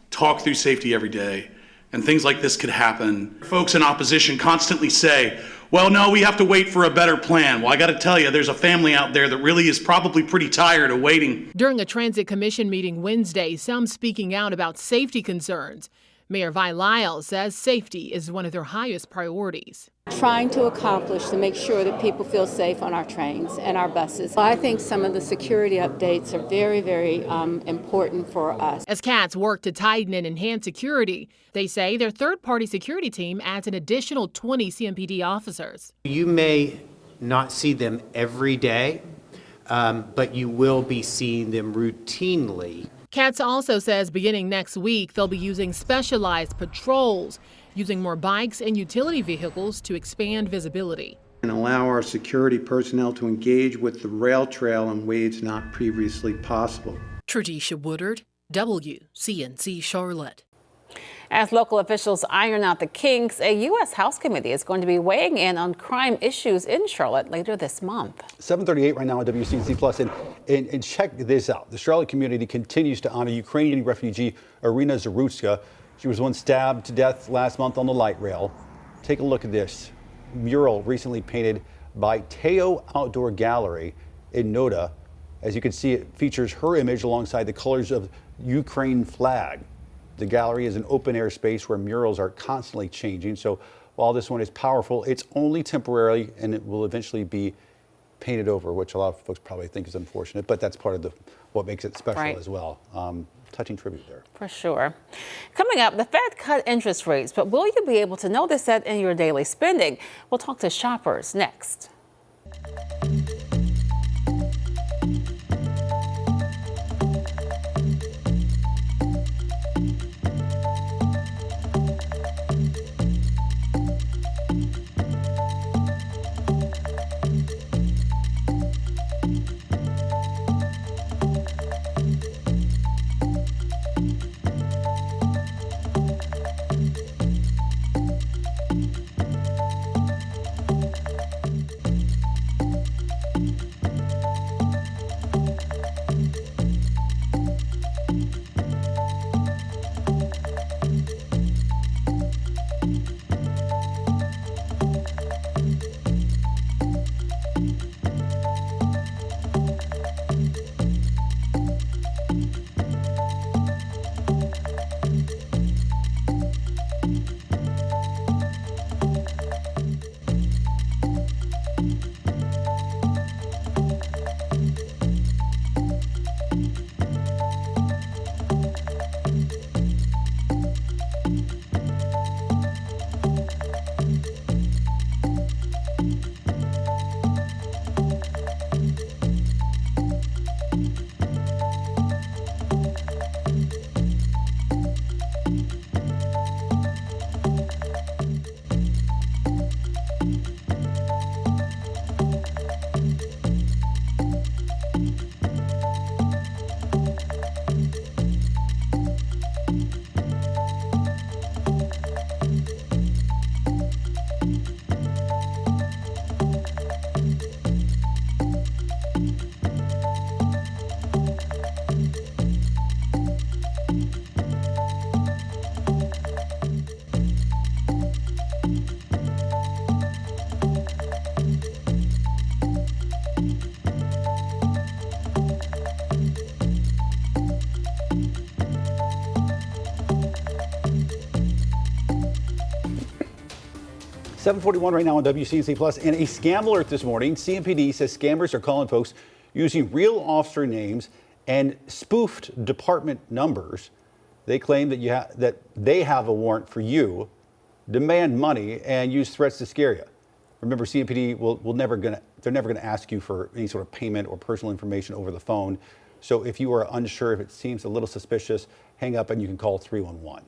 talk through safety every day, and things like this could happen. Folks in opposition constantly say, well, no, we have to wait for a better plan. Well, I got to tell you, there's a family out there that really is probably pretty tired of waiting. During a Transit Commission meeting Wednesday, some speaking out about safety concerns. Mayor Vi Lyle says safety is one of their highest priorities. Trying to accomplish to make sure that people feel safe on our trains and our buses. I think some of the security updates are very, very important for us. As CATS work to tighten and enhance security, they say their third-party security team adds an additional 20 CMPD officers. You may not see them every day, but you will be seeing them routinely. CATS also says beginning next week, they'll be using specialized patrols, using more bikes and utility vehicles to expand visibility. And allow our security personnel to engage with the rail trail in ways not previously possible. Tradisha Woodard, WCNC Charlotte. As local officials iron out the kinks, a U.S. House committee is going to be weighing in on crime issues in Charlotte later this month. 7:38 right now on WCNC Plus, and check this out. The Charlotte community continues to honor Ukrainian refugee Irina Zarutska. She was once stabbed to death last month on the light rail. Take a look at this mural recently painted by Teo Outdoor Gallery in Noda. As you can see, it features her image alongside the colors of Ukraine flag. The gallery is an open air space where murals are constantly changing. So while this one is powerful, it's only temporarily and it will eventually be painted over, which a lot of folks probably think is unfortunate, but that's part of what makes it special as well. Touching tribute there. For sure. Coming up, the Fed cut interest rates, but will you be able to notice that in your daily spending? We'll talk to shoppers next. .741 right now on WCNC Plus, and a scam alert this morning. CMPD says scammers are calling folks using real officer names and spoofed department numbers. They claim that that they have a warrant for you, demand money, and use threats to scare you. Remember, CMPD they're never gonna ask you for any sort of payment or personal information over the phone. So if you are unsure, if it seems a little suspicious, hang up and you can call 311.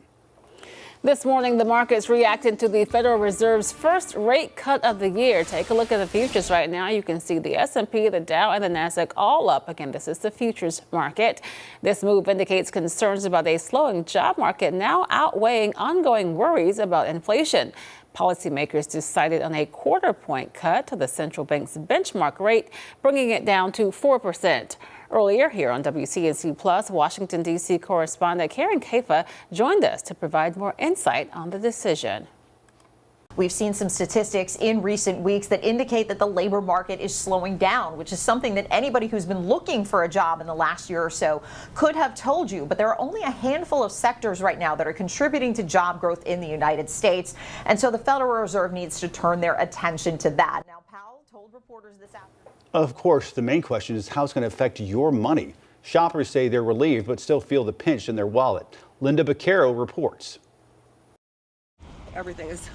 This morning, the markets reacted to the Federal Reserve's first rate cut of the year. Take a look at the futures right now. You can see the S&P, the Dow, and the Nasdaq all up. Again, this is the futures market. This move indicates concerns about a slowing job market now outweighing ongoing worries about inflation. Policymakers decided on a quarter-point cut to the central bank's benchmark rate, bringing it down to 4%. Earlier here on WCNC Plus, Washington, D.C. correspondent Karen Kafa joined us to provide more insight on the decision. We've seen some statistics in recent weeks that indicate that the labor market is slowing down, which is something that anybody who's been looking for a job in the last year or so could have told you. But there are only a handful of sectors right now that are contributing to job growth in the United States. And so the Federal Reserve needs to turn their attention to that. Now, Powell told reporters this afternoon. Of course, the main question is how it's going to affect your money. Shoppers say they're relieved but still feel the pinch in their wallet. Linda Baccaro reports. Everything is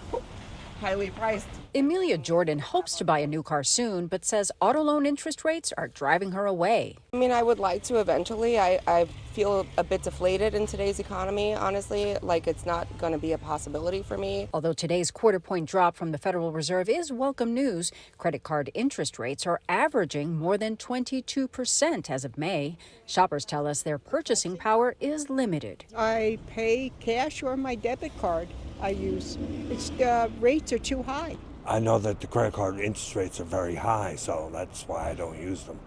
highly priced. Emilia Jordan hopes to buy a new car soon, but says auto loan interest rates are driving her away. I mean, I would like to eventually. I feel a bit deflated in today's economy, honestly, like it's not going to be a possibility for me. Although today's quarter-point drop from the Federal Reserve is welcome news, credit card interest rates are averaging more than 22% as of May. Shoppers tell us their purchasing power is limited. I pay cash or my debit card I use. It's rates are too high. I know that the credit card interest rates are very high, so that's why I don't use them.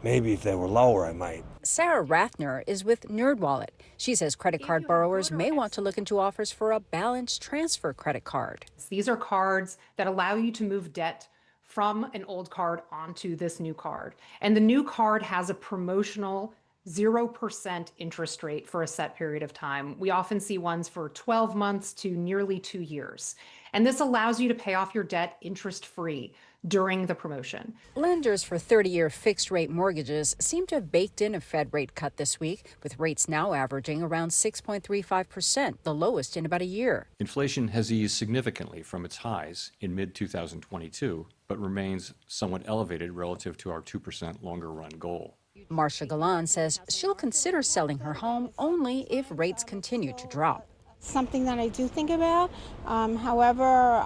Maybe if they were lower, I might. Sarah Rathner is with NerdWallet. She says credit card borrowers may want to look into offers for a balance transfer credit card. These are cards that allow you to move debt from an old card onto this new card. And the new card has a promotional 0% interest rate for a set period of time. We often see ones for 12 months to nearly 2 years. And this allows you to pay off your debt interest-free during the promotion. Lenders for 30-year fixed-rate mortgages seem to have baked in a Fed rate cut this week, with rates now averaging around 6.35%, the lowest in about a year. Inflation has eased significantly from its highs in mid-2022, but remains somewhat elevated relative to our 2% longer-run goal. Marcia Galan says she'll consider selling her home only if rates continue to drop. Something that I do think about. However,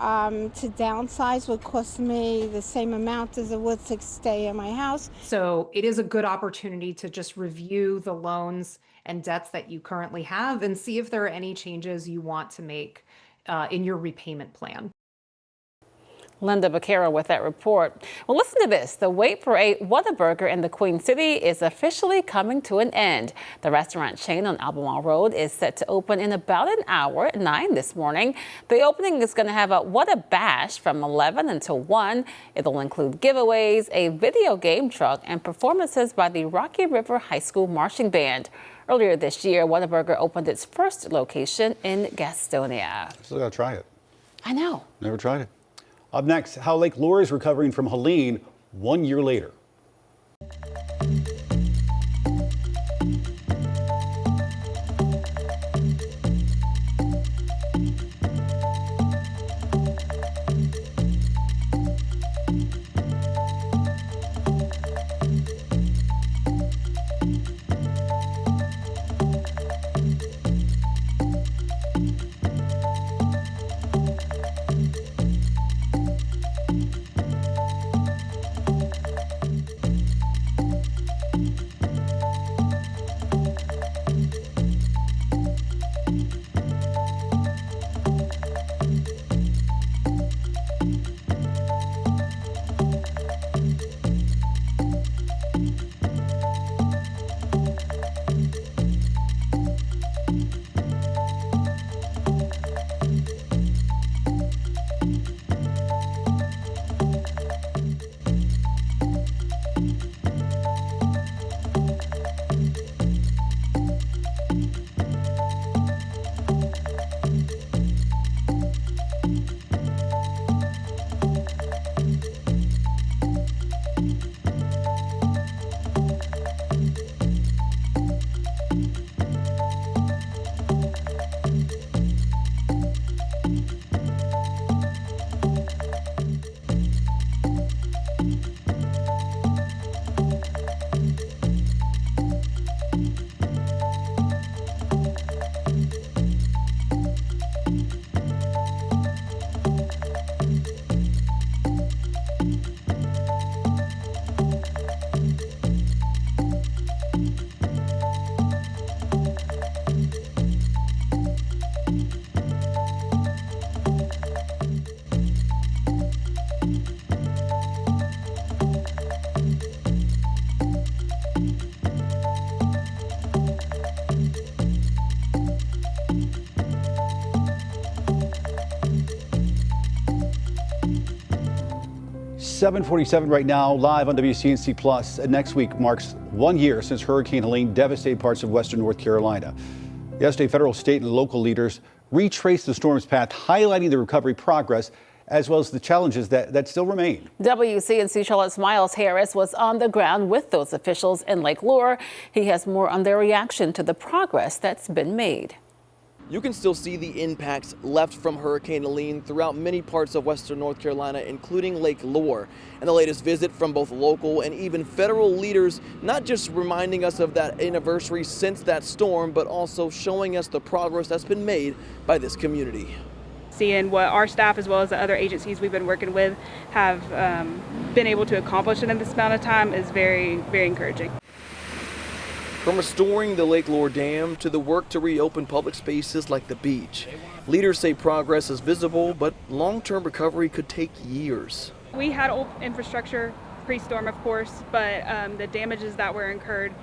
to downsize would cost me the same amount as it would to stay in my house. So it is a good opportunity to just review the loans and debts that you currently have and see if there are any changes you want to make in your repayment plan. Linda Baccaro with that report. Well, listen to this. The wait for a Whataburger in the Queen City is officially coming to an end. The restaurant chain on Albemarle Road is set to open in about an hour at 9 this morning. The opening is going to have a Whata Bash from 11 until 1. It'll include giveaways, a video game truck, and performances by the Rocky River High School Marching Band. Earlier this year, Whataburger opened its first location in Gastonia. Still got to try it. I know. Never tried it. Up next, how Lake Lure is recovering from Helene 1 year later. 7:47 right now, live on WCNC Plus. And next week marks 1 year since Hurricane Helene devastated parts of western North Carolina. Yesterday, federal, state, and local leaders retraced the storm's path, highlighting the recovery progress as well as the challenges that still remain. WCNC Charlotte's Miles Harris was on the ground with those officials in Lake Lure. He has more on their reaction to the progress that's been made. You can still see the impacts left from Hurricane Helene throughout many parts of western North Carolina, including Lake Lure. And the latest visit from both local and even federal leaders, not just reminding us of that anniversary since that storm, but also showing us the progress that's been made by this community. Seeing what our staff as well as the other agencies we've been working with have been able to accomplish in this amount of time is very, very encouraging. From restoring the Lake Lure Dam to the work to reopen public spaces like the beach, leaders say progress is visible, but long-term recovery could take years. We had old infrastructure pre-storm, of course, but the damages that were incurred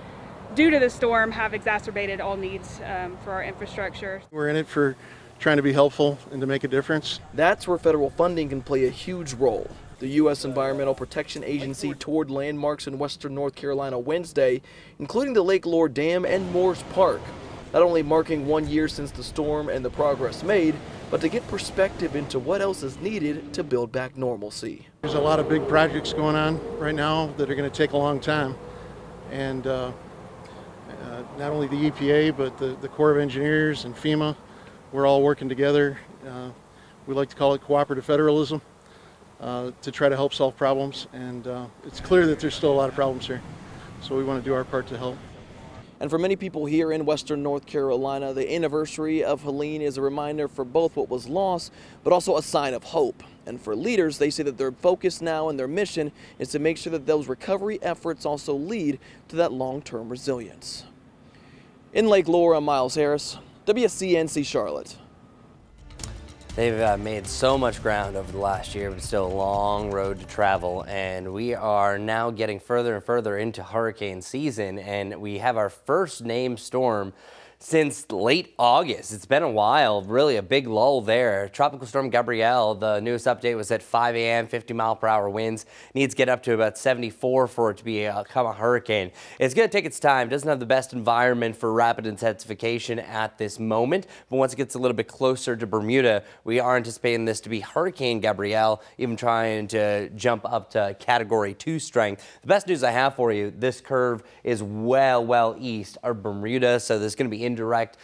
due to the storm have exacerbated all needs for our infrastructure. We're in it for trying to be helpful and to make a difference. That's where federal funding can play a huge role. The U.S. Environmental Protection Agency toured landmarks in western North Carolina Wednesday, including the Lake Lure Dam and Moores Park, not only marking 1 year since the storm and the progress made, but to get perspective into what else is needed to build back normalcy. There's a lot of big projects going on right now that are going to take a long time, and not only the EPA, but the Corps of Engineers and FEMA, we're all working together. We like to call it cooperative federalism. To try to help solve problems, and it's clear that there's still a lot of problems here, so we want to do our part to help. And for many people here in western North Carolina, the anniversary of Helene is a reminder for both what was lost, but also a sign of hope. And for leaders, they say that their focus now and their mission is to make sure that those recovery efforts also lead to that long-term resilience. In Lake Lure, I'm Miles Harris, WCNC Charlotte. They've made so much ground over the last year, but still a long road to travel. And we are now getting further and further into hurricane season, and we have our first named storm since late August. It's been a while, really a big lull there. Tropical Storm Gabrielle, the newest update was at 5 a.m., 50-mile-per-hour winds. Needs to get up to about 74 for it to become a hurricane. It's going to take its time. Doesn't have the best environment for rapid intensification at this moment, but once it gets a little bit closer to Bermuda, we are anticipating this to be Hurricane Gabrielle, even trying to jump up to Category 2 strength. The best news I have for you, this curve is well east of Bermuda, so there's going to be indirect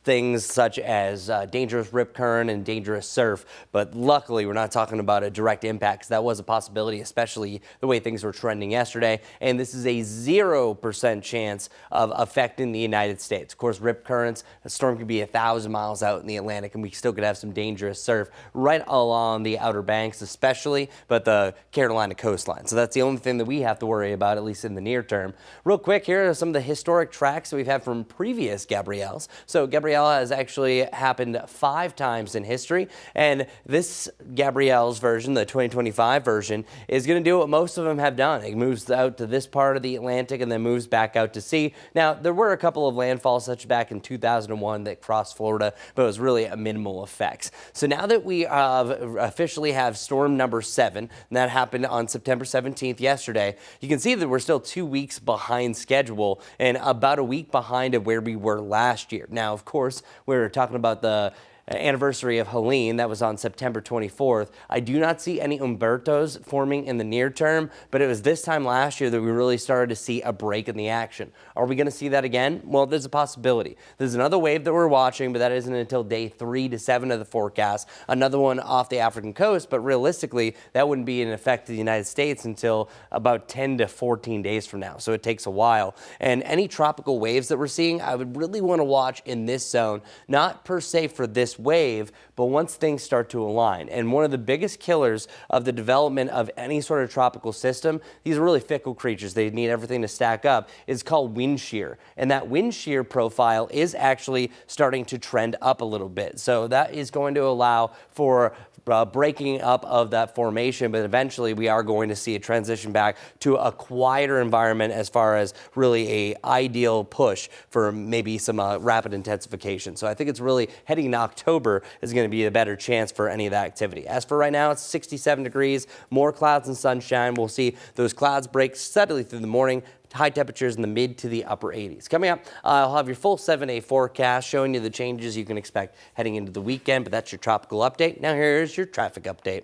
things such as dangerous rip current and dangerous surf, but luckily we're not talking about a direct impact, because that was a possibility, especially the way things were trending yesterday. And this is a 0% chance of affecting the United States. Of course, rip currents, a storm could be 1,000 miles out in the Atlantic, and we still could have some dangerous surf right along the Outer Banks, especially, but the Carolina coastline. So that's the only thing that we have to worry about, at least in the near term. Real quick, here are some of the historic tracks that we've had from previous Gabrielles. So Gabrielle has actually happened 5 times in history, and this Gabrielle's version, the 2025 version, is going to do what most of them have done. It moves out to this part of the Atlantic and then moves back out to sea. Now, there were a couple of landfalls, such back in 2001, that crossed Florida, but it was really a minimal effects. So now that we officially have storm number 7, and that happened on September 17th yesterday, you can see that we're still 2 weeks behind schedule and about a week behind of where we were last year. Now, of course, we're talking about the anniversary of Helene. That was on September 24th. I do not see any Umbertos forming in the near term, but it was this time last year that we really started to see a break in the action. Are we going to see that again? Well, there's a possibility. There's another wave that we're watching, but that isn't until day 3 to 7 of the forecast. Another one off the African coast, but realistically, that wouldn't be in effect to the United States until about 10 to 14 days from now. So it takes a while. And any tropical waves that we're seeing, I would really want to watch in this zone, not per se for this wave, but once things start to align. And one of the biggest killers of the development of any sort of tropical system, these are really fickle creatures, they need everything to stack up, is called wind shear. And that wind shear profile is actually starting to trend up a little bit. So that is going to allow for breaking up of that formation, but eventually we are going to see a transition back to a quieter environment as far as really a ideal push for maybe some rapid intensification. So I think it's really heading in October October is going to be a better chance for any of that activity. As for right now, it's 67 degrees, more clouds and sunshine. We'll see those clouds break steadily through the morning. High temperatures in the mid to the upper 80s. Coming up, I'll have your full 7-day forecast showing you the changes you can expect heading into the weekend, but that's your tropical update. Now here's your traffic update.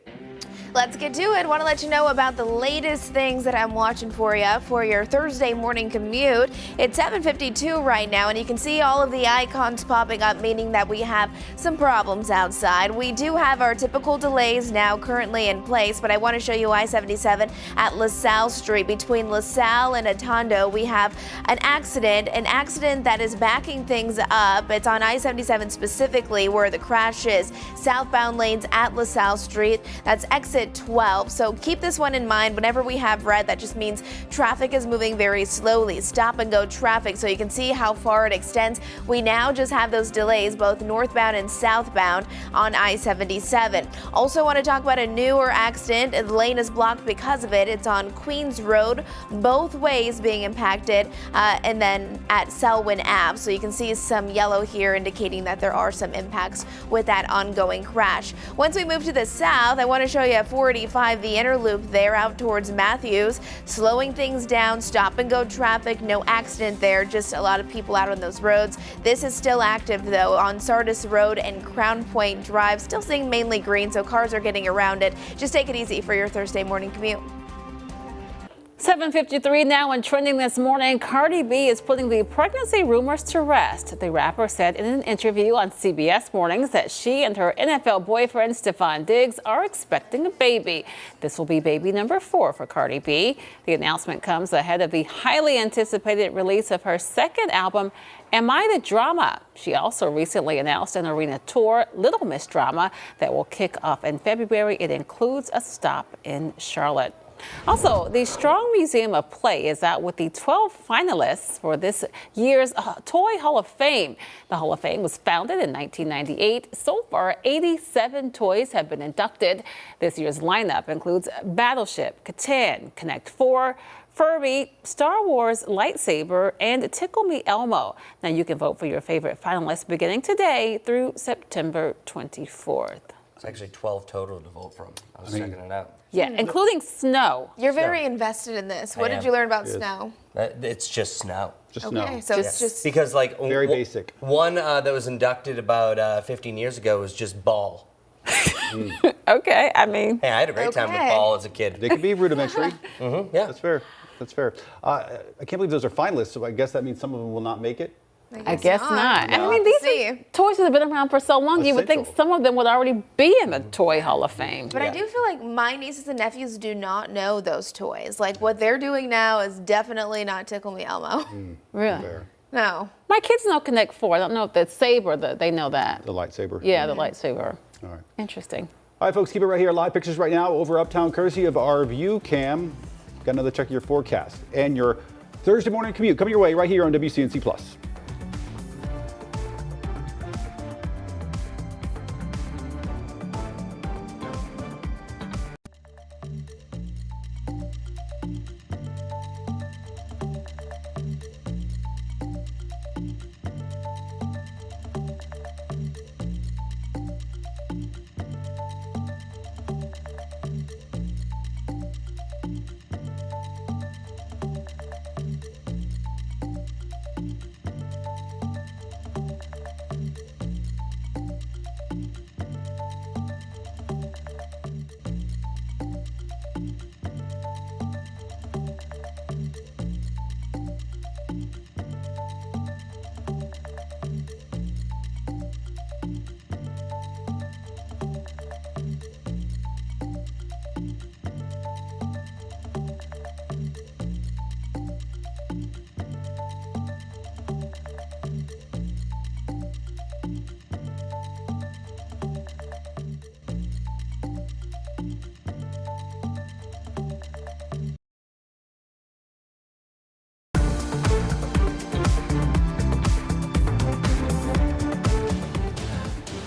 Let's get to it. Want to let you know about the latest things that I'm watching for you for your Thursday morning commute. It's 7:52 right now, and you can see all of the icons popping up, meaning that we have some problems outside. We do have our typical delays now currently in place, but I want to show you I-77 at LaSalle Street. Between LaSalle and Atondo, we have an accident that is backing things up. It's on I-77 specifically where the crash is. Southbound lanes at LaSalle Street. That's exit 12. So keep this one in mind. Whenever we have red, that just means traffic is moving very slowly. Stop and go traffic, so you can see how far it extends. We now just have those delays both northbound and southbound on I-77. Also want to talk about a newer accident. The lane is blocked because of it. It's on Queens Road, both ways being impacted, and then at Selwyn Ave. So you can see some yellow here indicating that there are some impacts with that ongoing crash. Once we move to the south, I want to show you 485, the inner loop there out towards Matthews, slowing things down, stop and go traffic, no accident there, just a lot of people out on those roads. This is still active though on Sardis Road and Crown Point Drive, still seeing mainly green, so cars are getting around it. Just take it easy for your Thursday morning commute. 7:53 now, and trending this morning, Cardi B is putting the pregnancy rumors to rest. The rapper said in an interview on CBS Mornings that she and her NFL boyfriend Stephon Diggs are expecting a baby. This will be baby number 4 for Cardi B. The announcement comes ahead of the highly anticipated release of her second album, Am I the Drama? She also recently announced an arena tour, Little Miss Drama, that will kick off in February. It includes a stop in Charlotte. Also, the Strong Museum of Play is out with the 12 finalists for this year's Toy Hall of Fame. The Hall of Fame was founded in 1998. So far, 87 toys have been inducted. This year's lineup includes Battleship, Catan, Connect 4, Furby, Star Wars lightsaber, and Tickle Me Elmo. Now you can vote for your favorite finalists beginning today through September 24th. It's actually 12 total to vote from. I was checking it out. Yeah, including snow. You're very invested in this. What did you learn about snow? It's just snow. Just snow. Okay, so it's just because like very basic. One that was inducted about 15 years ago was just ball. Okay, I mean. Hey, I had a great time with ball as a kid. They can be rudimentary. Yeah, that's fair. That's fair. I can't believe those are finalists, so I guess that means some of them will not make it. I guess not. I mean, these toys have been around for so long, you would think some of them would already be in the Toy Hall of Fame. But I do feel like my nieces and nephews do not know those toys. Like what they're doing now is definitely not Tickle Me Elmo. Really? Fair. No. My kids know Connect 4. I don't know if that's saber, they know that. The lightsaber. Yeah, the lightsaber. All right. Interesting. All right, folks, keep it right here. Live pictures right now over Uptown, courtesy of our View Cam. Got another check of your forecast and your Thursday morning commute coming your way right here on WCNC Plus.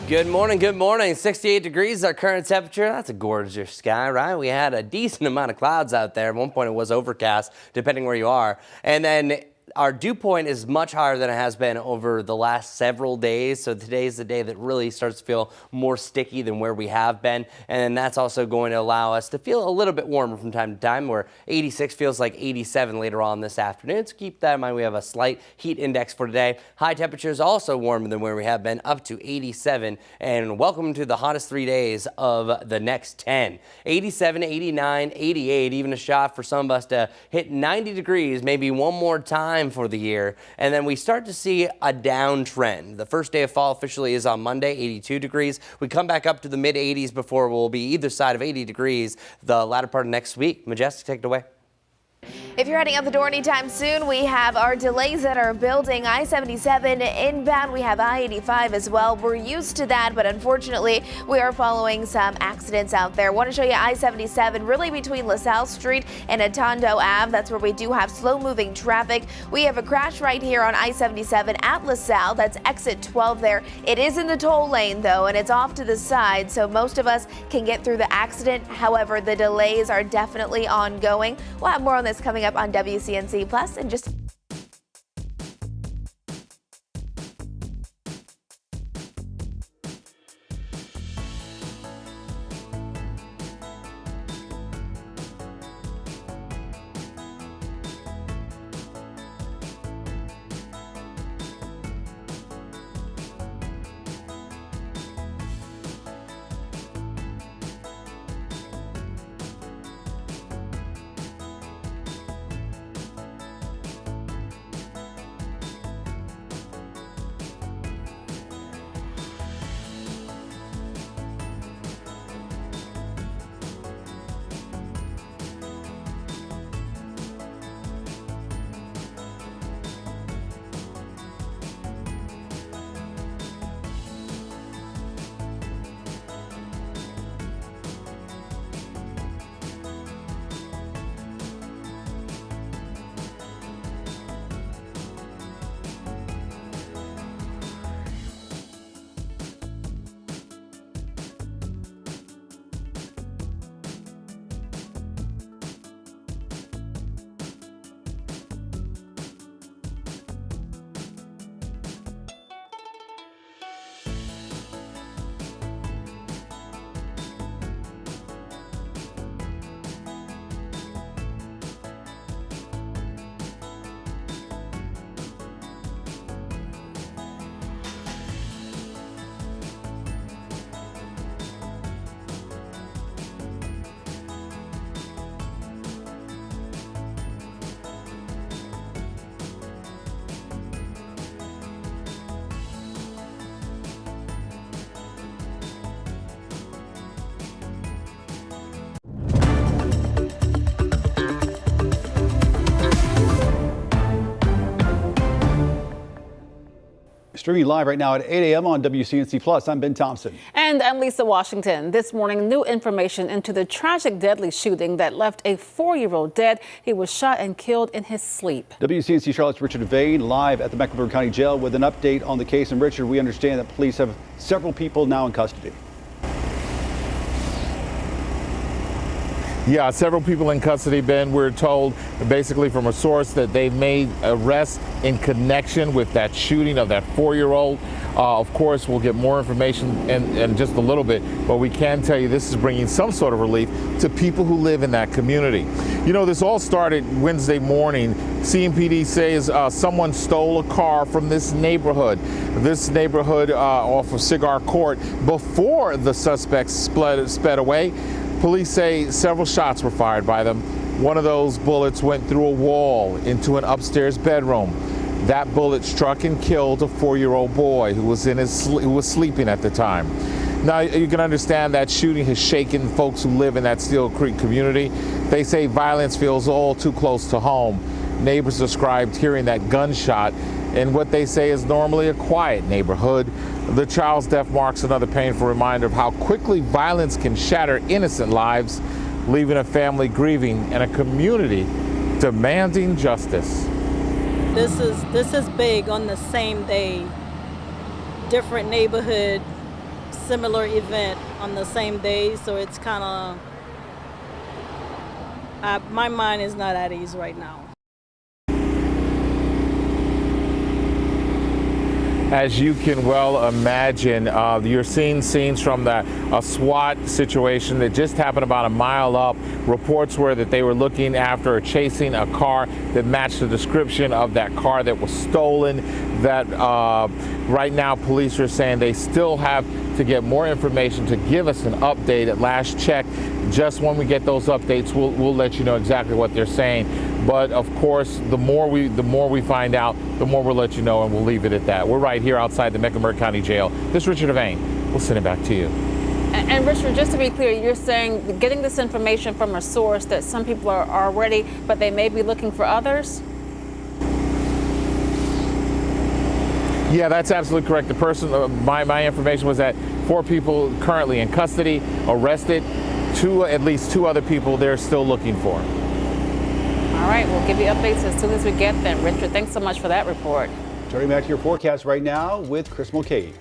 Good morning, good morning. 68 degrees is our current temperature. That's a gorgeous sky, right? We had a decent amount of clouds out there. At one point it was overcast, depending where you are. And then our dew point is much higher than it has been over the last several days. So today's the day that really starts to feel more sticky than where we have been. And then that's also going to allow us to feel a little bit warmer from time to time, where 86 feels like 87 later on this afternoon. So keep that in mind. We have a slight heat index for today. High temperatures also warmer than where we have been, up to 87. And welcome to the hottest 3 days of the next 10. 87, 89, 88, even a shot for some of us to hit 90 degrees, maybe one more time for the year. And then we start to see a downtrend. The first day of fall officially is on Monday, 82 degrees. We come back up to the mid 80s before we'll be either side of 80 degrees the latter part of next week. Majestic, take it away. If you're heading out the door anytime soon, we have our delays that are building. I-77 inbound, we have I-85 as well. We're used to that, but unfortunately, we are following some accidents out there. Want to show you I-77 really between LaSalle Street and Atondo Ave. That's where we do have slow-moving traffic. We have a crash right here on I-77 at LaSalle. That's exit 12 there. It is in the toll lane, though, and it's off to the side, so most of us can get through the accident. However, the delays are definitely ongoing. We'll have more on this coming up on WCNC Plus in just Streaming live right now at 8 a.m. on WCNC Plus. I'm Ben Thompson. And I'm Lisa Washington. This morning, new information into the tragic deadly shooting that left a 4-year-old dead. He was shot and killed in his sleep. WCNC Charlotte's Richard Vane live at the Mecklenburg County Jail with an update on the case. And Richard, we understand that police have several people now in custody. Yeah, several people in custody, Ben. We're told basically from a source that they've made arrests in connection with that shooting of that 4-year-old. Of course, we'll get more information in just a little bit, but we can tell you this is bringing some sort of relief to people who live in that community. You know, this all started Wednesday morning. CMPD says someone stole a car from this neighborhood off of Cigar Court before the suspects sped away. Police say several shots were fired by them. One of those bullets went through a wall into an upstairs bedroom. That bullet struck and killed a 4-year-old boy who was sleeping at the time. Now, you can understand that shooting has shaken folks who live in that Steel Creek community. They say violence feels all too close to home. Neighbors described hearing that gunshot in what they say is normally a quiet neighborhood. The child's death marks another painful reminder of how quickly violence can shatter innocent lives, leaving a family grieving and a community demanding justice. This is big on the same day. Different neighborhood, similar event on the same day, so it's kind of, my mind is not at ease right now. as you can well imagine. You're seeing scenes from a SWAT situation that just happened about a mile up. Reports were that they were looking after or chasing a car that matched the description of that car that was stolen. That right now police are saying they still have to get more information to give us an update. At last check, just when we get those updates, we'll let you know exactly what they're saying. But of course, the more we find out, the more we'll let you know, and we'll leave it at that. We're right here outside the Mecklenburg County Jail. This is Richard Devane. We'll send it back to you. And Richard, just to be clear, you're saying getting this information from a source that some people are ready, but they may be looking for others? Yeah, that's absolutely correct. The person, my information was that 4 people currently in custody, arrested, at least 2 other people they're still looking for. All right, we'll give you updates as soon as we get them. Richard, thanks so much for that report. Turning back to your forecast right now with Chris Mulcahy.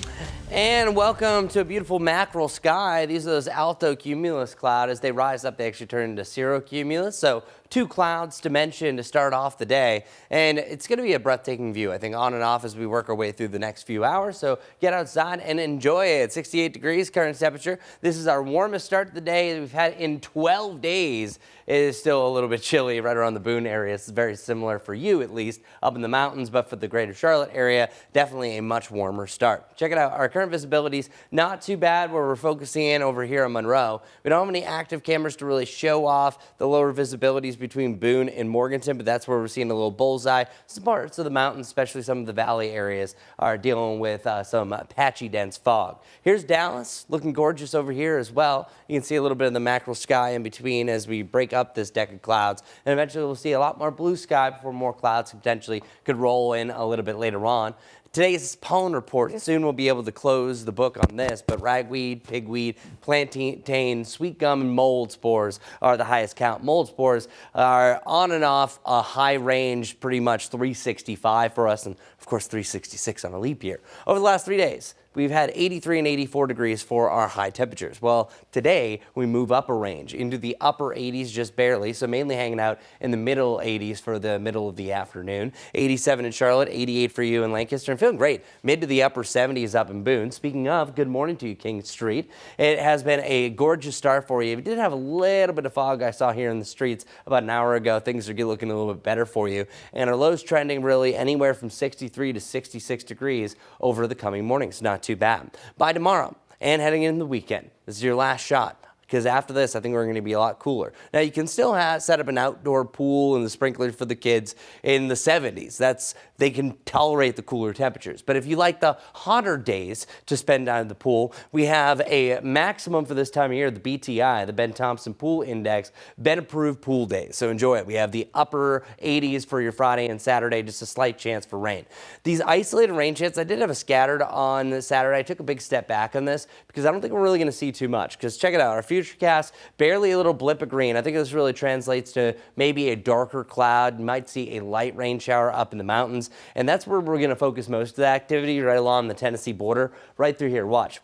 And welcome to a beautiful mackerel sky. These are those alto cumulus clouds. As they rise up, they actually turn into cirrocumulus. So 2 clouds to mention to start off the day. And it's going to be a breathtaking view, I think, on and off as we work our way through the next few hours. So get outside and enjoy it. 68 degrees current temperature. This is our warmest start to the day that we've had in 12 days. It is still a little bit chilly right around the Boone area. It's very similar for you, at least, up in the mountains. But for the greater Charlotte area, definitely a much warmer start. Check it out. Our current visibility's not too bad where we're focusing in over here on Monroe. We don't have any active cameras to really show off the lower visibilities between Boone and Morganton, but that's where we're seeing a little bullseye. Some parts of the mountains, especially some of the valley areas, are dealing with some patchy, dense fog. Here's Dallas, looking gorgeous over here as well. You can see a little bit of the mackerel sky in between as we break up this deck of clouds, and eventually we'll see a lot more blue sky before more clouds potentially could roll in a little bit later on. Today's pollen report, soon we'll be able to close the book on this, but ragweed, pigweed, plantain, sweet gum, and mold spores are the highest count. Mold spores are on and off a high range, pretty much 365 for us, and of course 366 on a leap year. Over the last 3 days, we've had 83 and 84 degrees for our high temperatures. Well, today we move up a range into the upper 80s just barely, so mainly hanging out in the middle 80s for the middle of the afternoon. 87 in Charlotte, 88 for you in Lancaster, and feeling great. Mid to the upper 70s up in Boone. Speaking of, good morning to you, King Street. It has been a gorgeous start for you. We did have a little bit of fog I saw here in the streets about an hour ago. Things are looking a little bit better for you. And our lows trending really anywhere from 63 to 66 degrees over the coming mornings. Not too bad. By tomorrow and heading into the weekend, this is your last shot. Because after this, I think we're going to be a lot cooler. Now, you can still set up an outdoor pool and the sprinkler for the kids in the 70s. They can tolerate the cooler temperatures. But if you like the hotter days to spend down at the pool, we have a maximum for this time of year, the BTI, the Ben Thompson Pool Index, Ben approved pool days. So enjoy it. We have the upper 80s for your Friday and Saturday, just a slight chance for rain. These isolated rain chances, I did have a scattered on Saturday. I took a big step back on this because I don't think we're really going to see too much. Because check it out, our futurecast, barely a little blip of green. I think this really translates to maybe a darker cloud. You might see a light rain shower up in the mountains. And that's where we're going to focus most of the activity, right along the Tennessee border, right through here. Watch.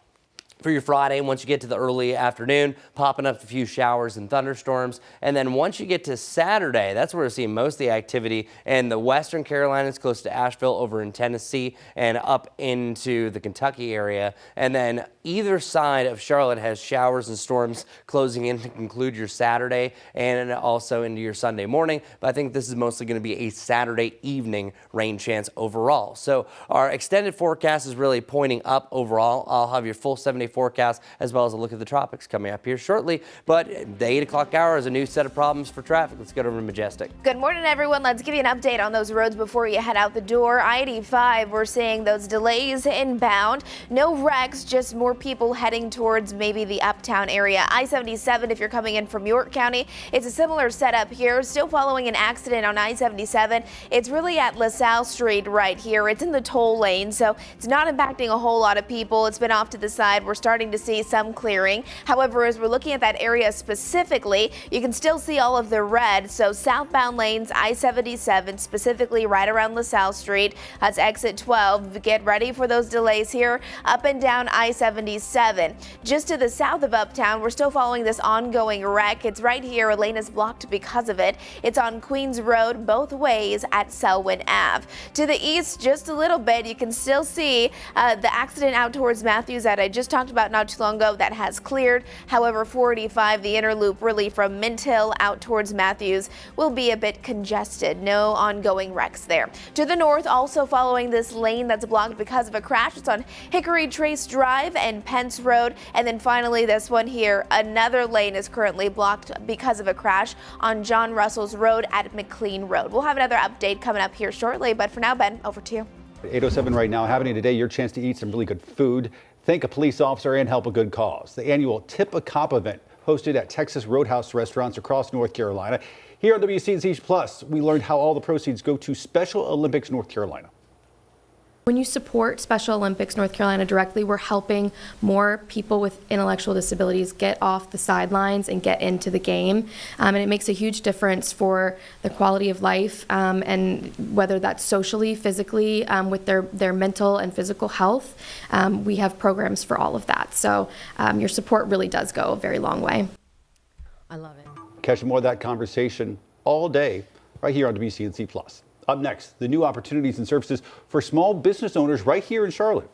For your Friday, once you get to the early afternoon, popping up a few showers and thunderstorms. And then once you get to Saturday, that's where we're seeing most of the activity in the western Carolinas, close to Asheville, over in Tennessee, and up into the Kentucky area. And then either side of Charlotte has showers and storms closing in to conclude your Saturday and also into your Sunday morning. But I think this is mostly going to be a Saturday evening rain chance overall. So our extended forecast is really pointing up overall. I'll have your full 7-day forecast as well as a look at the tropics coming up here shortly. But the 8 o'clock hour is a new set of problems for traffic. Let's get over to Majestic. Good morning, everyone. Let's give you an update on those roads before you head out the door. I-85, we're seeing those delays inbound. No wrecks, just more people heading towards maybe the uptown area. I-77, if you're coming in from York County, it's a similar setup here. Still following an accident on I-77. It's really at LaSalle Street right here. It's in the toll lane, so it's not impacting a whole lot of people. It's been off to the side. We're starting to see some clearing. However, as we're looking at that area specifically, you can still see all of the red. So southbound lanes, I-77, specifically right around LaSalle Street. That's exit 12. Get ready for those delays here up and down I-77. Just to the south of Uptown, we're still following this ongoing wreck. It's right here. A lane is blocked because of it. It's on Queens Road both ways at Selwyn Ave. To the east, just a little bit, you can still see the accident out towards Matthews that I just talked about not too long ago that has cleared. However, 485, the inner loop really from Mint Hill out towards Matthews, will be a bit congested. No ongoing wrecks there. To the north, also following this lane that's blocked because of a crash. It's on Hickory Trace Drive and Pence Road. And then finally, this one here, another lane is currently blocked because of a crash on John Russell's Road at McLean Road. We'll have another update coming up here shortly, but for now, Ben, over to you. 8:07 right now, happening today, your chance to eat some really good food, thank a police officer, and help a good cause. The annual Tip a Cop event hosted at Texas Roadhouse restaurants across North Carolina. Here on WCNC Plus, we learned how all the proceeds go to Special Olympics North Carolina. When you support Special Olympics North Carolina directly, we're helping more people with intellectual disabilities get off the sidelines and get into the game. And it makes a huge difference for the quality of life, and whether that's socially, physically, with their mental and physical health. We have programs for all of that. So your support really does go a very long way. I love it. Catch more of that conversation all day right here on WCNC Plus. Up next, the new opportunities and services for small business owners right here in Charlotte.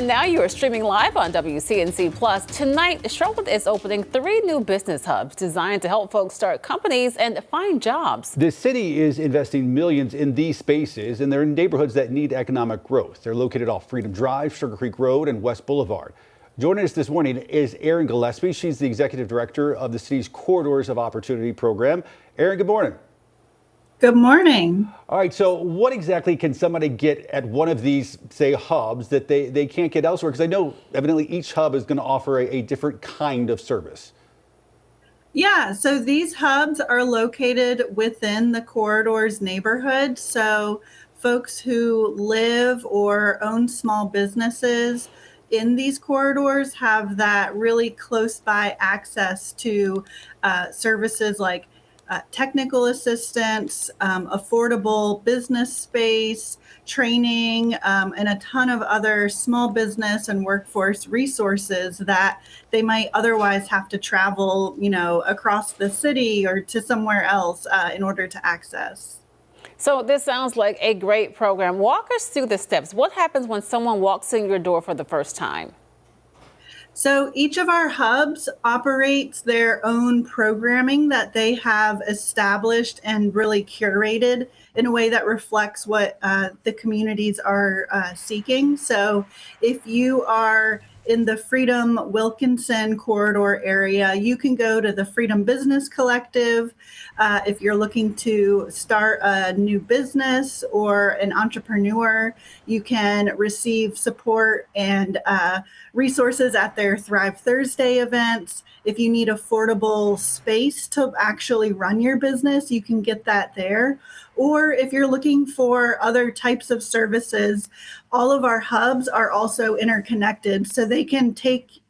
Now you are streaming live on WCNC Plus. Tonight, Charlotte is opening 3 new business hubs designed to help folks start companies and find jobs. The city is investing millions in these spaces, and they're in neighborhoods that need economic growth. They're located off Freedom Drive, Sugar Creek Road, and West Boulevard. Joining us this morning is Erin Gillespie. She's the executive director of the city's Corridors of Opportunity program. Erin, good morning. Good morning. All right, so what exactly can somebody get at one of these, say, hubs that they can't get elsewhere? Because I know evidently each hub is going to offer a different kind of service. Yeah, so these hubs are located within the Corridors neighborhood. So folks who live or own small businesses in these corridors have that really close by access to services like technical assistance, affordable business space, training, and a ton of other small business and workforce resources that they might otherwise have to travel, across the city or to somewhere else in order to access. So this sounds like a great program. Walk us through the steps. What happens when someone walks in your door for the first time? So each of our hubs operates their own programming that they have established and really curated in a way that reflects what the communities are seeking. So if you are in the Freedom Wilkinson corridor area, you can go to the Freedom Business Collective. If you're looking to start a new business or an entrepreneur, you can receive support and resources at their Thrive Thursday events. If you need affordable space to actually run your business, you can get that there. Or if you're looking for other types of services, all of our hubs are also interconnected, so they can take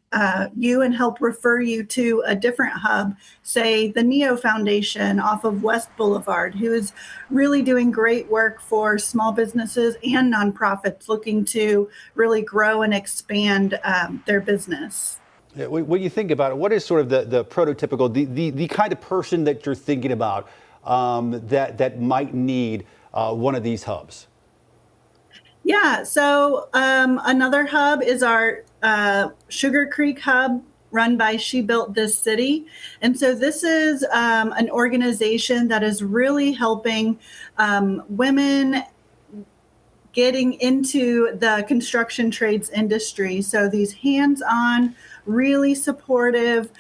you and help refer you to a different hub, say the NEO Foundation off of West Boulevard, who is really doing great work for small businesses and nonprofits looking to really grow and expand their business. Yeah, when you think about it, what is sort of the prototypical, the kind of person that you're thinking about that might need one of these hubs? Yeah, so another hub is our Sugar Creek hub run by She Built This City. And so this is an organization that is really helping women getting into the construction trades industry. So these hands-on, really supportive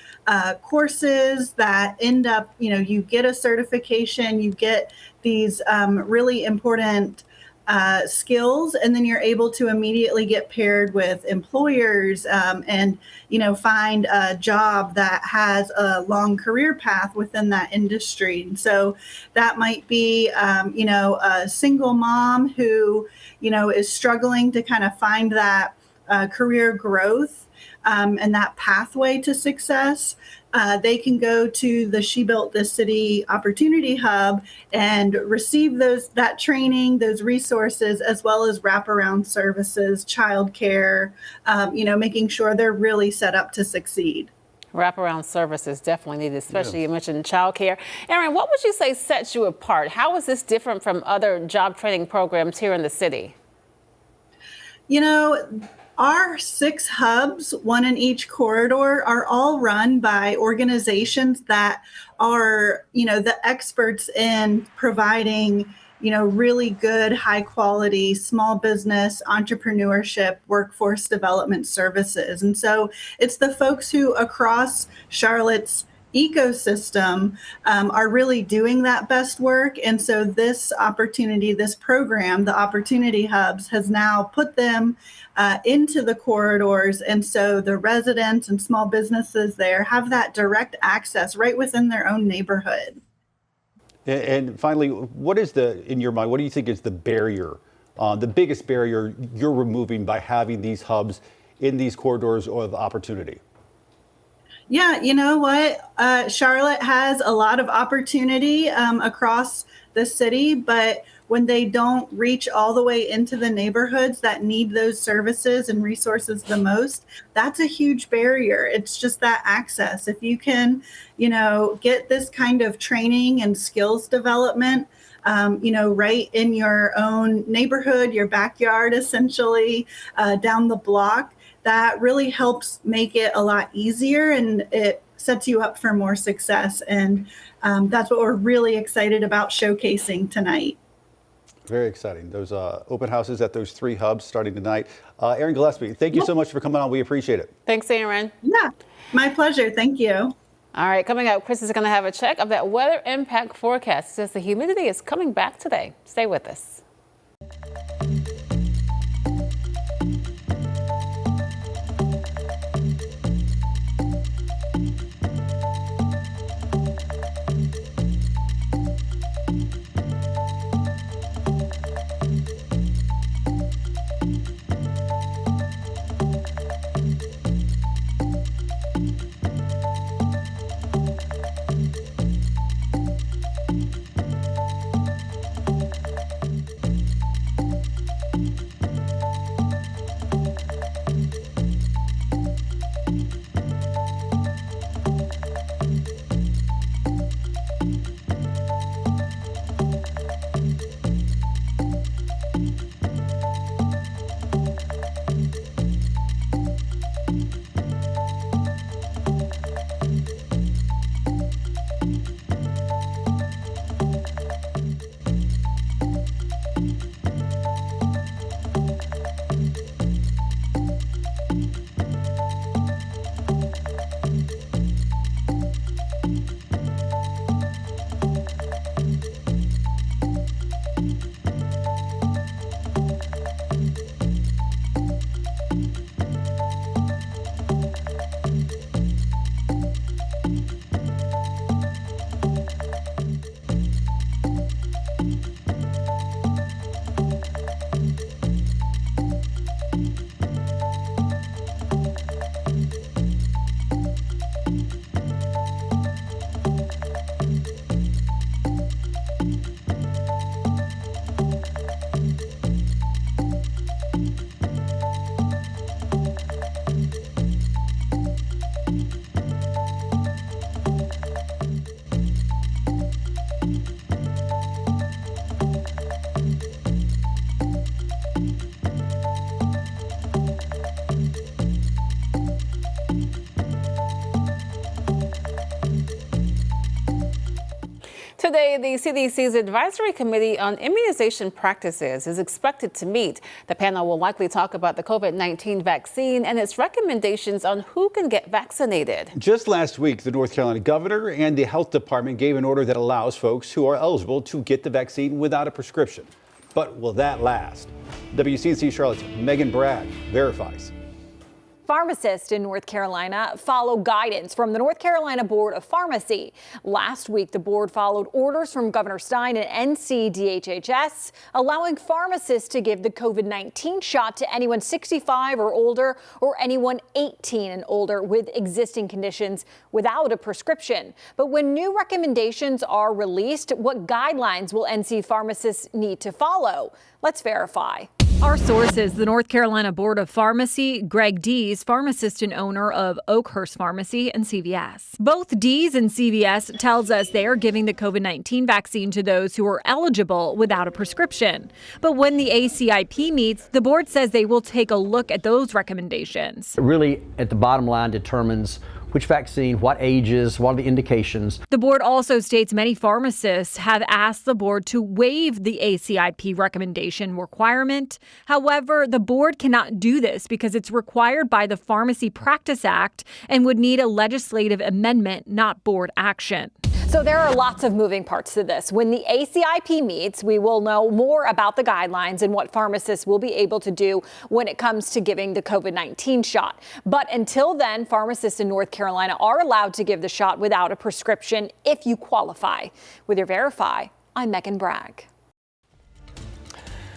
courses that end up, you get a certification, you get these really important skills, and then you're able to immediately get paired with employers and find a job that has a long career path within that industry. And so that might be a single mom who is struggling to kind of find that career growth and that pathway to success. They can go to the She Built This City Opportunity Hub and receive that training, those resources, as well as wraparound services, childcare, making sure they're really set up to succeed. Wraparound services definitely needed, especially you mentioned childcare. Erin, what would you say sets you apart? How is this different from other job training programs here in the city? Our 6 hubs, one in each corridor, are all run by organizations that are, the experts in providing, really good, high quality small business, entrepreneurship, workforce development services. And so it's the folks who across Charlotte's ecosystem are really doing that best work. And so this opportunity, this program, the Opportunity Hubs, has now put them into the corridors. And so the residents and small businesses there have that direct access right within their own neighborhood. And finally, what is in your mind, what do you think is the barrier, the biggest barrier you're removing by having these hubs in these corridors of opportunity? Yeah, you know what? Charlotte has a lot of opportunity across the city, but when they don't reach all the way into the neighborhoods that need those services and resources the most, that's a huge barrier. It's just that access. If you can, get this kind of training and skills development, right in your own neighborhood, your backyard, essentially, down the block, that really helps make it a lot easier, and it sets you up for more success. And that's what we're really excited about showcasing tonight. Very exciting. Those open houses at those 3 hubs starting tonight. Erin Gillespie, thank you so much for coming on. We appreciate it. Thanks, Erin. Yeah, my pleasure. Thank you. All right, coming up, Chris is going to have a check of that weather impact forecast. It says the humidity is coming back today. Stay with us. Today, the CDC's Advisory Committee on Immunization Practices is expected to meet. The panel will likely talk about the COVID-19 vaccine and its recommendations on who can get vaccinated. Just last week, the North Carolina governor and the health department gave an order that allows folks who are eligible to get the vaccine without a prescription. But will that last? WCNC Charlotte's Megan Bragg verifies. Pharmacists in North Carolina follow guidance from the North Carolina Board of Pharmacy. Last week, the board followed orders from Governor Stein and NCDHHS, allowing pharmacists to give the COVID-19 shot to anyone 65 or older or anyone 18 and older with existing conditions without a prescription. But when new recommendations are released, what guidelines will NC pharmacists need to follow? Let's verify. Our source is the North Carolina Board of Pharmacy. Greg Dees, pharmacist and owner of Oakhurst Pharmacy and CVS. Both Dees and CVS tells us they are giving the COVID-19 vaccine to those who are eligible without a prescription. But when the ACIP meets, the board says they will take a look at those recommendations. Really, at the bottom line, determines which vaccine, what ages, what are the indications. The board also states many pharmacists have asked the board to waive the ACIP recommendation requirement. However, the board cannot do this because it's required by the Pharmacy Practice Act and would need a legislative amendment, not board action. So there are lots of moving parts to this. When the ACIP meets, we will know more about the guidelines and what pharmacists will be able to do when it comes to giving the COVID-19 shot. But until then, pharmacists in North Carolina are allowed to give the shot without a prescription if you qualify. With your Verify, I'm Megan Bragg.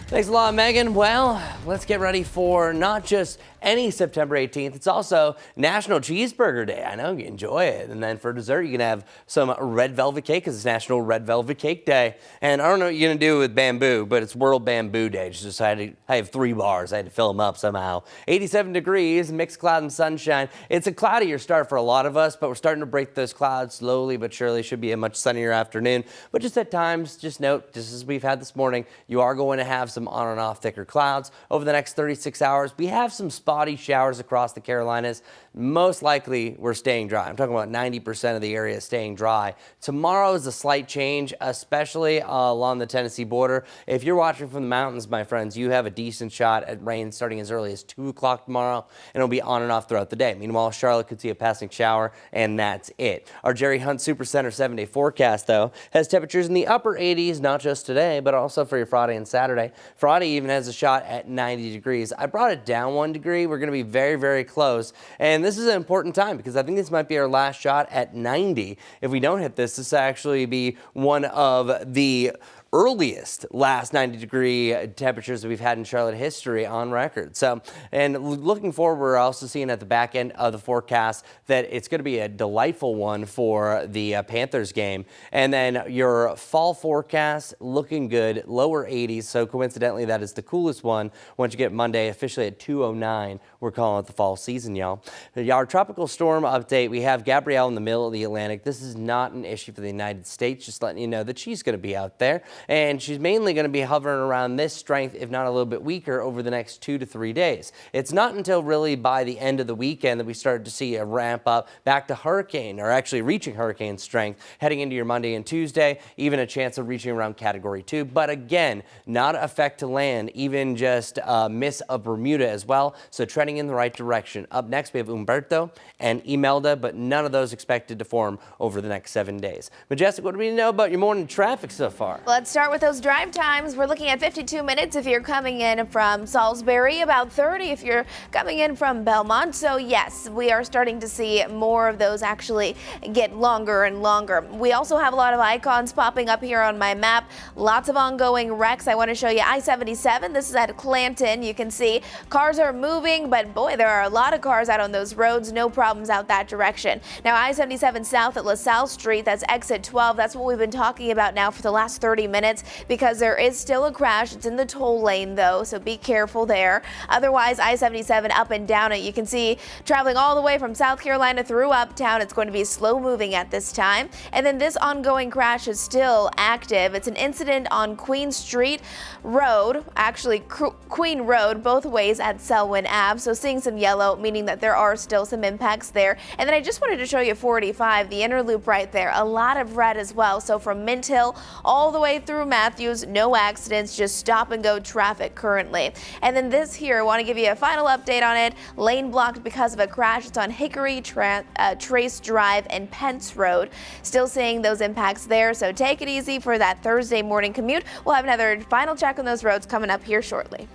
Thanks a lot, Megan. Well, let's get ready for not just any September 18th. It's also National Cheeseburger Day. I know you enjoy it. And then for dessert, you can have some red velvet cake because it's National Red Velvet Cake Day. And I don't know what you're going to do with bamboo, but it's World Bamboo Day. Just decided I have 3 bars. I had to fill them up somehow. 87 degrees, mixed cloud and sunshine. It's a cloudier start for a lot of us, but we're starting to break those clouds slowly but surely. Should be a much sunnier afternoon. But just at times, just note, just as we've had this morning, you are going to have some on and off thicker clouds. Over the next 36 hours, we have some spotty showers across the Carolinas. Most likely, we're staying dry. I'm talking about 90% of the area staying dry. Tomorrow is a slight change, especially along the Tennessee border. If you're watching from the mountains, my friends, you have a decent shot at rain starting as early as 2 o'clock tomorrow, and it'll be on and off throughout the day. Meanwhile, Charlotte could see a passing shower, and that's it. Our Jerry Hunt Supercenter 7-day forecast, though, has temperatures in the upper 80s, not just today, but also for your Friday and Saturday. Friday even has a shot at 90 degrees. I brought it down 1 degree. We're going to be very, very close. And this is an important time because I think this might be our last shot at 90. If we don't hit this, this will actually be one of the earliest last 90-degree temperatures that we've had in Charlotte history on record. So, and looking forward, we're also seeing at the back end of the forecast that it's going to be a delightful one for the Panthers game. And then your fall forecast looking good, lower 80s. So coincidentally, that is the coolest one. Once you get Monday officially at 209, we're calling it the fall season, y'all. Our tropical storm update, we have Gabrielle in the middle of the Atlantic. This is not an issue for the United States, just letting you know that she's going to be out there. And she's mainly going to be hovering around this strength, if not a little bit weaker, over the next 2 to 3 days. It's not until really by the end of the weekend that we started to see a ramp up back to hurricane, or actually reaching hurricane strength, heading into your Monday and Tuesday, even a chance of reaching around Category 2. But again, not effect to land, even just a miss of Bermuda as well. So trending in the right direction. Up next, we have Umberto and Imelda, but none of those expected to form over the next 7 days. Majestic, what do we know about your morning traffic so far? Let's start with those drive times. We're looking at 52 minutes if you're coming in from Salisbury, about 30 if you're coming in from Belmont. So yes, we are starting to see more of those actually get longer and longer. We also have a lot of icons popping up here on my map. Lots of ongoing wrecks. I want to show you I-77. This is at Clanton. You can see cars are moving, but boy, there are a lot of cars out on those roads. No problems out that direction. Now I-77 south at LaSalle Street, that's exit 12. That's what we've been talking about now for the last 30 minutes. minutes because there is still a crash. It's in the toll lane though, so be careful there. Otherwise, I-77 up and down it. You can see traveling all the way from South Carolina through Uptown. It's going to be slow moving at this time. And then this ongoing crash is still active. It's an incident on Queen Street Road, actually Queen Road, both ways at Selwyn Ave. So seeing some yellow, meaning that there are still some impacts there. And then I just wanted to show you 485, the inner loop right there. A lot of red as well. So from Mint Hill all the way through Matthews, no accidents, just stop and go traffic currently. And then this here, I want to give you a final update on it. Lane blocked because of a crash. It's on Hickory Trace Drive and Pence Road. Still seeing those impacts there, so take it easy for that Thursday morning commute. We'll have another final check on those roads coming up here shortly.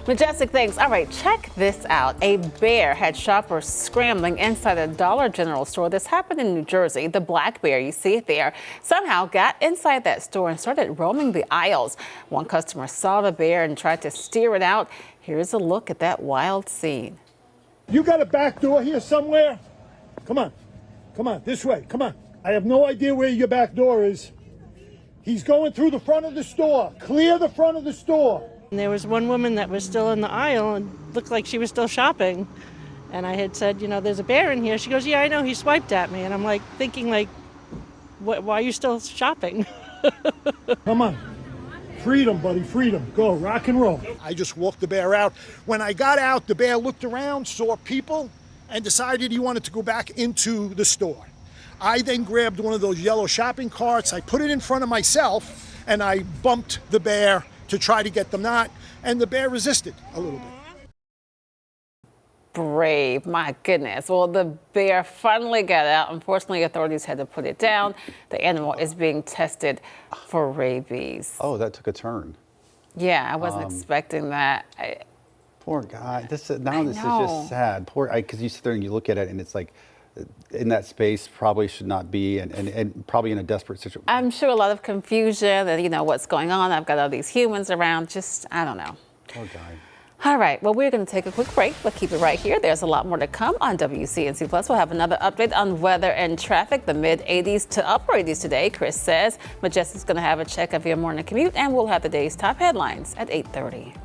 Majestic, thanks. All right, check this out. A bear had shoppers scrambling inside a Dollar General store. This happened in New Jersey. The black bear, you see it there, somehow got inside that store and started roaming the aisles. One customer saw the bear and tried to steer it out. Here's a look at that wild scene. You got a back door here somewhere? Come on, this way, come on. I have no idea where your back door is. He's going through the front of the store. Clear the front of the store. And there was one woman that was still in the aisle and looked like she was still shopping. And I had said, you know, there's a bear in here. She goes, yeah, I know, he swiped at me. And I'm like thinking like, why are you still shopping? Come on. Freedom, buddy, freedom. Go, rock and roll. I just walked the bear out. When I got out, the bear looked around, saw people, and decided he wanted to go back into the store. I then grabbed one of those yellow shopping carts. I put it in front of myself, and I bumped the bear to try to get them out, and the bear resisted a little bit. Brave, my goodness. Well, the bear finally got out. Unfortunately, authorities had to put it down. The animal is being tested for rabies. Oh, that took a turn. Yeah, I wasn't expecting that. Poor guy. This is just sad. Poor, because you sit there and you look at it, and it's like, in that space, probably should not be, and probably in a desperate situation. I'm sure a lot of confusion and, you know, what's going on. I've got all these humans around. Just, I don't know. Poor guy. All right, well, we're going to take a quick break, but keep it right here. There's a lot more to come on WCNC Plus. We'll have another update on weather and traffic, the mid-80s to upper 80s today, Chris says. Majestic's going to have a check of your morning commute, and we'll have the day's top headlines at 8:30.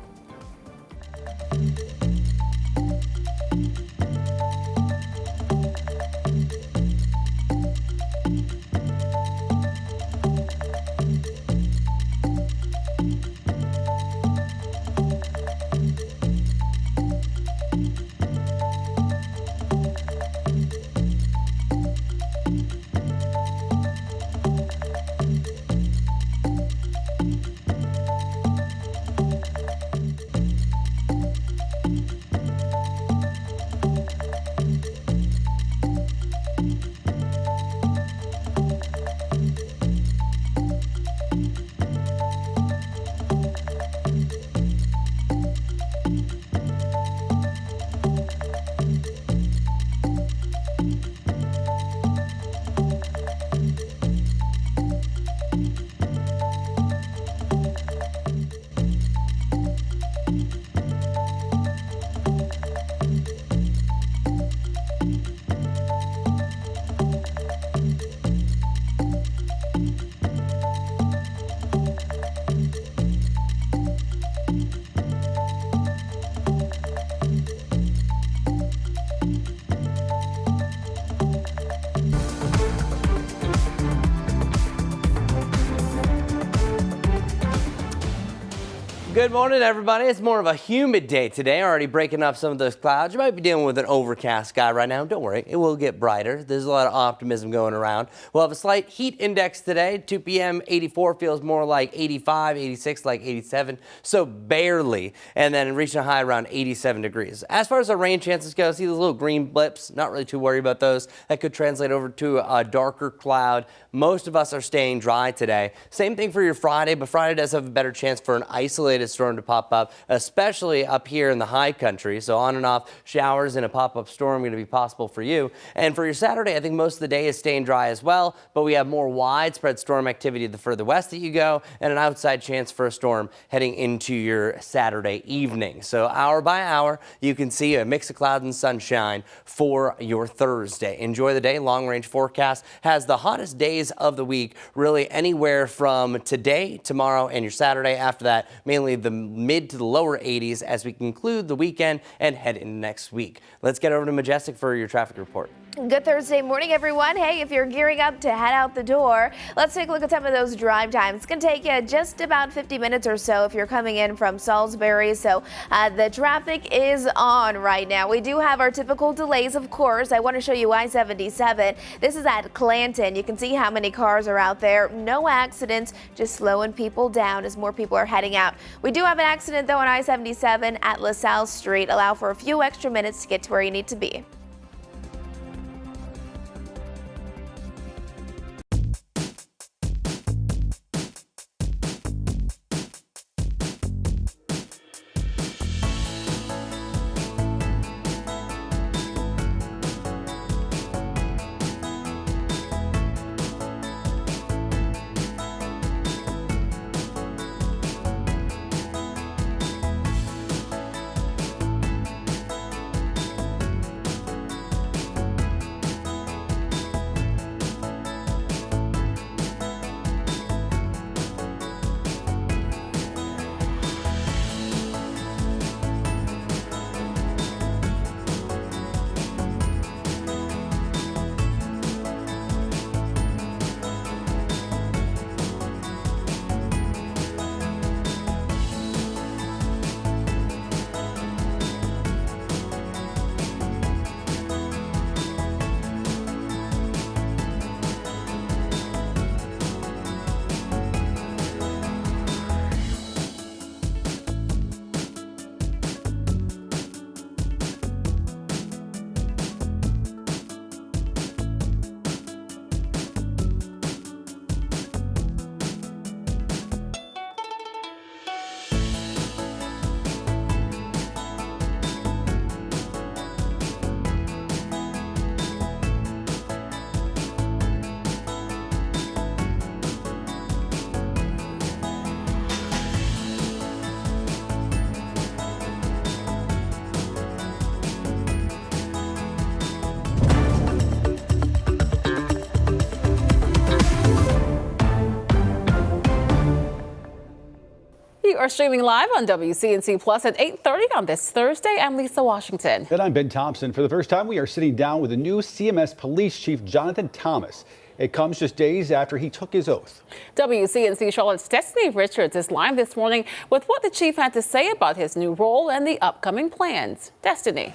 Good morning, everybody. It's more of a humid day today, already breaking up some of those clouds. You might be dealing with an overcast sky right now. Don't worry, it will get brighter. There's a lot of optimism going around. We'll have a slight heat index today. 2 p.m. 84 feels more like 85, 86 like 87, so barely. And then reaching a high around 87 degrees. As far as our rain chances go, see those little green blips? Not really too worried about those. That could translate over to a darker cloud. Most of us are staying dry today. Same thing for your Friday, but Friday does have a better chance for an isolated isolated storm to pop up, especially up here in the high country. So on and off showers and a pop-up storm going to be possible for you. And for your Saturday, I think most of the day is staying dry as well, but we have more widespread storm activity the further west that you go, and an outside chance for a storm heading into your Saturday evening. So hour by hour, you can see a mix of clouds and sunshine for your Thursday. Enjoy the day. Long range forecast has the hottest days of the week, really anywhere from today, tomorrow, and your Saturday. After that, mainly the mid to the lower 80s as we conclude the weekend and head into next week. Let's get over to Majestic for your traffic report. Good Thursday morning, everyone. Hey, if you're gearing up to head out the door, let's take a look at some of those drive times. It's going to take you just about 50 minutes or so if you're coming in from Salisbury. So the traffic is on right now. We do have our typical delays, of course. I want to show you I-77. This is at Clanton. You can see how many cars are out there. No accidents, just slowing people down as more people are heading out. We do have an accident, though, on I-77 at LaSalle Street. Allow for a few extra minutes to get to where you need to be. You are streaming live on WCNC Plus at 8:30 on this Thursday. I'm Lisa Washington. And I'm Ben Thompson. For the first time, we are sitting down with the new CMS Police Chief Jonathan Thomas. It comes just days after he took his oath. WCNC Charlotte's Destiny Richards is live this morning with what the chief had to say about his new role and the upcoming plans. Destiny.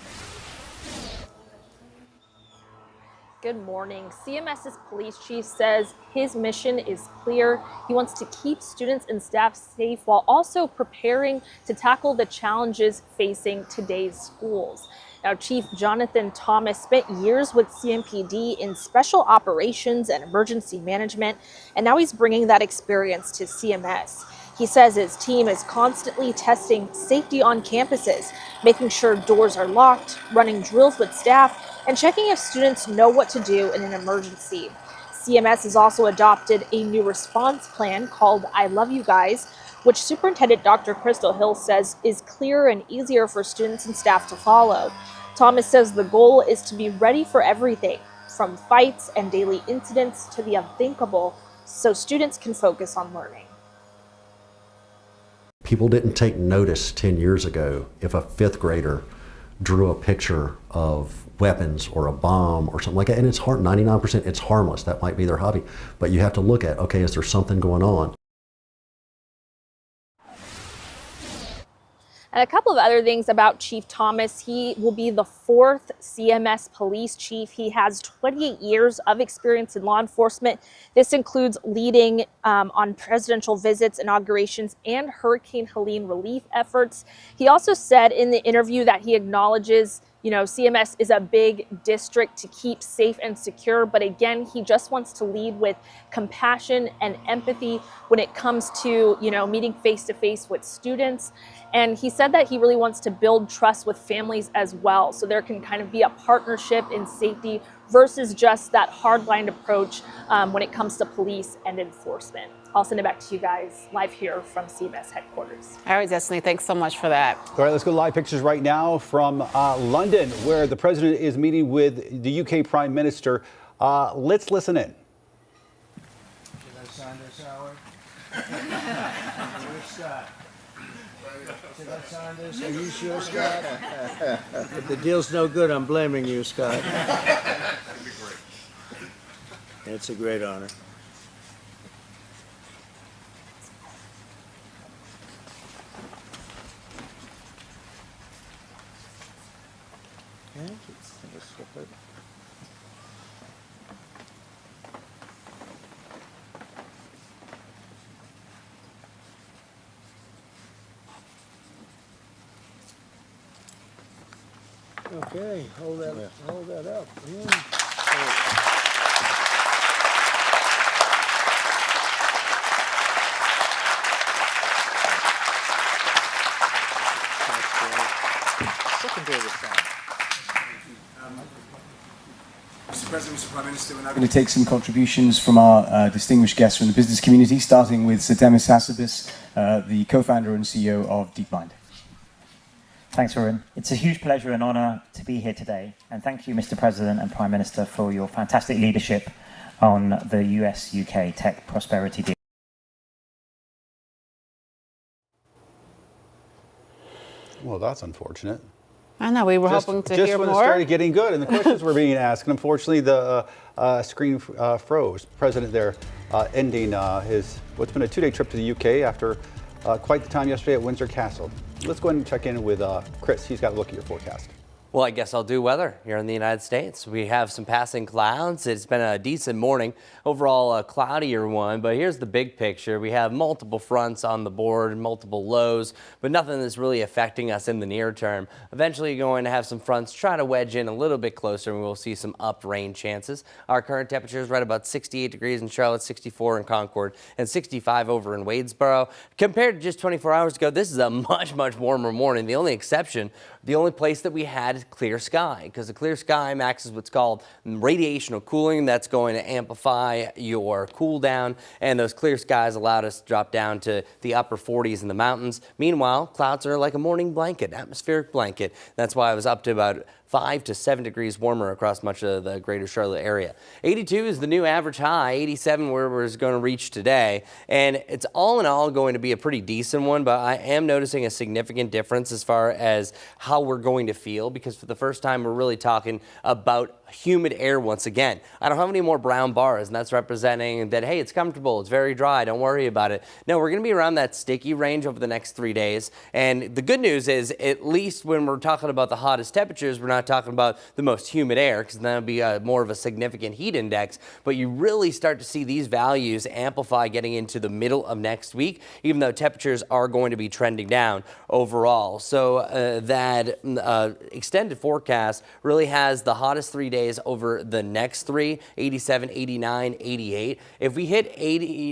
Good morning. CMS's police chief says his mission is clear. He wants to keep students and staff safe while also preparing to tackle the challenges facing today's schools. Now, Chief Jonathan Thomas spent years with CMPD in special operations and emergency management, and now he's bringing that experience to CMS. He says his team is constantly testing safety on campuses, making sure doors are locked, running drills with staff, and checking if students know what to do in an emergency. CMS has also adopted a new response plan called I Love You Guys, which Superintendent Dr. Crystal Hill says is clearer and easier for students and staff to follow. Thomas says the goal is to be ready for everything, from fights and daily incidents to the unthinkable, so students can focus on learning. People didn't take notice 10 years ago if a fifth grader drew a picture of weapons or a bomb or something like that. And it's 99% it's harmless. That might be their hobby. But you have to look at, okay, is there something going on? And a couple of other things about Chief Thomas. He will be the 4th CMS police chief. He has 28 years of experience in law enforcement. This includes leading on presidential visits, inaugurations, and Hurricane Helene relief efforts. He also said in the interview that he acknowledges CMS is a big district to keep safe and secure, but again, he just wants to lead with compassion and empathy when it comes to, meeting face to face with students. And he said that he really wants to build trust with families as well, so there can kind of be a partnership in safety versus just that hardline approach when it comes to police and enforcement. I'll send it back to you guys live here from CMS headquarters. All right, Destiny, thanks so much for that. All right, let's go to live pictures right now from London, where the president is meeting with the UK Prime Minister. Let's listen in. Should I sign this, Howard? Where's Scott? Should I sign this? Are you sure, Scott? If the deal's no good, I'm blaming you, Scott. That'd be great. It's a great honor. Okay, hold that up. Yeah. Mr. President, Mr. Prime Minister, we're now going to take some contributions from our distinguished guests from the business community, starting with Sept the co-founder and CEO of DeepMind. Thanks, Varun. It's a huge pleasure and honor to be here today. And thank you, Mr. President and Prime Minister, for your fantastic leadership on the US-UK tech prosperity deal. Well, that's unfortunate. I know, we were hoping to hear more. Just when it started getting good and the questions were being asked. And unfortunately, the screen froze. President there ending what's been a 2-day trip to the UK after quite the time yesterday at Windsor Castle. Let's go ahead and check in with Chris. He's got a look at your forecast. Well, I guess I'll do weather here in the United States. We have some passing clouds. It's been a decent morning. Overall, a cloudier one, but here's the big picture. We have multiple fronts on the board, multiple lows, but nothing that's really affecting us in the near term. Eventually, you're going to have some fronts try to wedge in a little bit closer, and we'll see some up rain chances. Our current temperature is right about 68 degrees in Charlotte, 64 in Concord, and 65 over in Wadesboro. Compared to just 24 hours ago, this is a much, much warmer morning. The only exception, the only place that we had clear sky, because the clear sky maxes what's called radiational cooling. That's going to amplify your cool down, and those clear skies allowed us to drop down to the upper 40s in the mountains. Meanwhile, clouds are like a morning blanket, atmospheric blanket. That's why I was up to about 5 to 7 degrees warmer across much of the greater Charlotte area. 82 is the new average high, 87 where we're going to reach today. And it's all in all going to be a pretty decent one, but I am noticing a significant difference as far as how we're going to feel, because for the first time we're really talking about humid air once again. I don't have any more brown bars, and that's representing that, hey, it's comfortable, it's very dry, don't worry about it. No, we're going to be around that sticky range over the next 3 days. And the good news is, at least when we're talking about the hottest temperatures, we're not talking about the most humid air, because that'll be more of a significant heat index. But you really start to see these values amplify getting into the middle of next week, even though temperatures are going to be trending down overall. So that extended forecast really has the hottest 3 days over the next three, 87, 89, 88. If we hit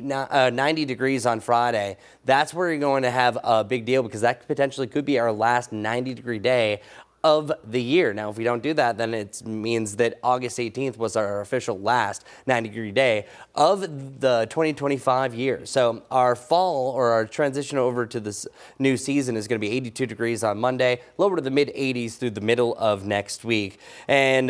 90 degrees on Friday, that's where you're going to have a big deal, because that potentially could be our last 90-degree day of the year. Now, if we don't do that, then it means that August 18th was our official last 90-degree day of the 2025 year. So our fall, or our transition over to this new season, is going to be 82 degrees on Monday, lower to the mid-80s through the middle of next week. And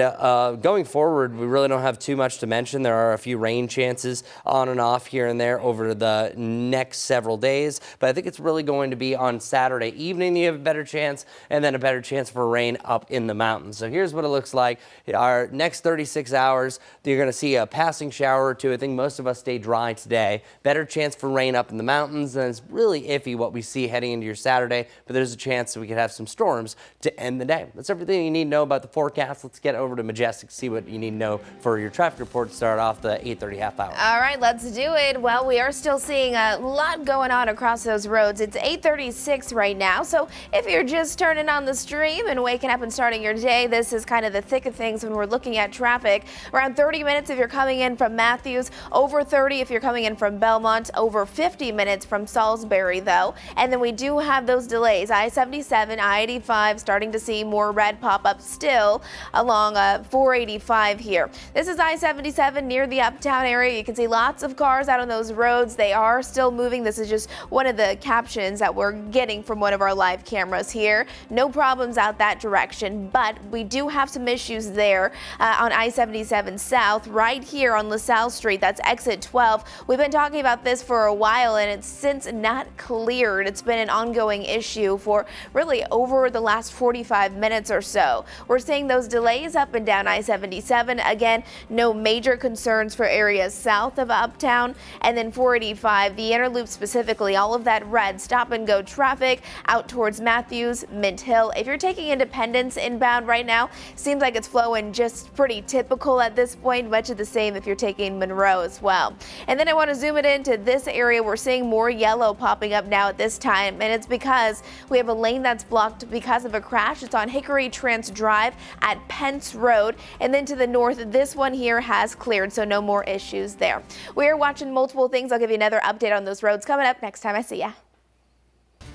going forward, we really don't have too much to mention. There are a few rain chances on and off here and there over the next several days, but I think it's really going to be on Saturday evening you have a better chance, and then a better chance for rain up in the mountains. So here's what it looks like. Our next 36 hours, you're going to see a passing shower or two. I think most of us stay dry today. Better chance for rain up in the mountains, and it's really iffy what we see heading into your Saturday, but there's a chance that we could have some storms to end the day. That's everything you need to know about the forecast. Let's get over to Majestic, see what you need to know for your traffic report to start off the 8:30 half hour. All right, let's do it. Well, we are still seeing a lot going on across those roads. It's 8:36 right now, so if you're just turning on the stream and waking up and starting your day, this is kind of the thick of things when we're looking at traffic. Around 30 minutes if you're coming in from Matthews, over 30 if you're coming in from Belmont, over 50 minutes from Salisbury though. And then we do have those delays. I-77, I-85 starting to see more red pop up still along 485 here. This is I-77 near the Uptown area. You can see lots of cars out on those roads. They are still moving. This is just one of the captions that we're getting from one of our live cameras here. No problems out that direction, but we do have some issues there on I-77 South right here on LaSalle Street. That's exit 12. We've been talking about this for a while and it's since not cleared. It's been an ongoing issue for really over the last 45 minutes or so. We're seeing those delays up and down I-77. Again, no major concerns for areas south of Uptown, and then 485, the inner loop specifically, all of that red stop and go traffic out towards Matthews, Mint Hill. If you're taking Independence inbound right now, seems like it's flowing just pretty typical at this point, much of the same if you're taking Monroe as well. And then I want to zoom it into this area. We're seeing more yellow popping up now at this time, and it's because we have a lane that's blocked because of a crash. It's on Hickory Trance Drive at Pence Road, and then to the north, this one here has cleared, so no more issues there. We are watching multiple things. I'll give you another update on those roads coming up next time I see ya.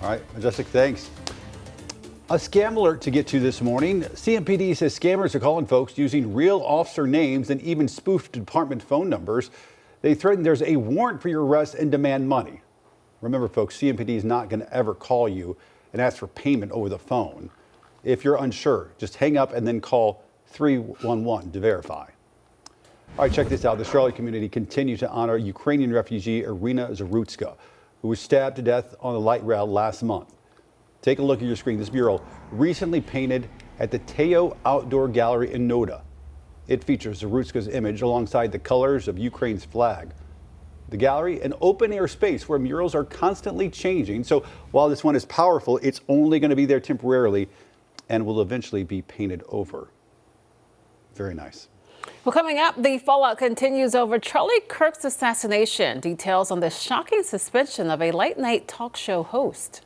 All right, Majestic, thanks. A scam alert to get to this morning. CMPD says scammers are calling folks using real officer names and even spoofed department phone numbers. They threaten there's a warrant for your arrest and demand money. Remember, folks, CMPD is not going to ever call you and ask for payment over the phone. If you're unsure, just hang up and then call 311 to verify. All right, check this out. The Charlotte community continues to honor Ukrainian refugee Irina Zarutska, who was stabbed to death on the light rail last month. Take a look at your screen. This mural recently painted at the Teo Outdoor Gallery in Noda. It features Zarutska's image alongside the colors of Ukraine's flag. The gallery, an open-air space where murals are constantly changing. So while this one is powerful, it's only going to be there temporarily and will eventually be painted over. Very nice. Well, coming up, the fallout continues over Charlie Kirk's assassination. Details on the shocking suspension of a late-night talk show host.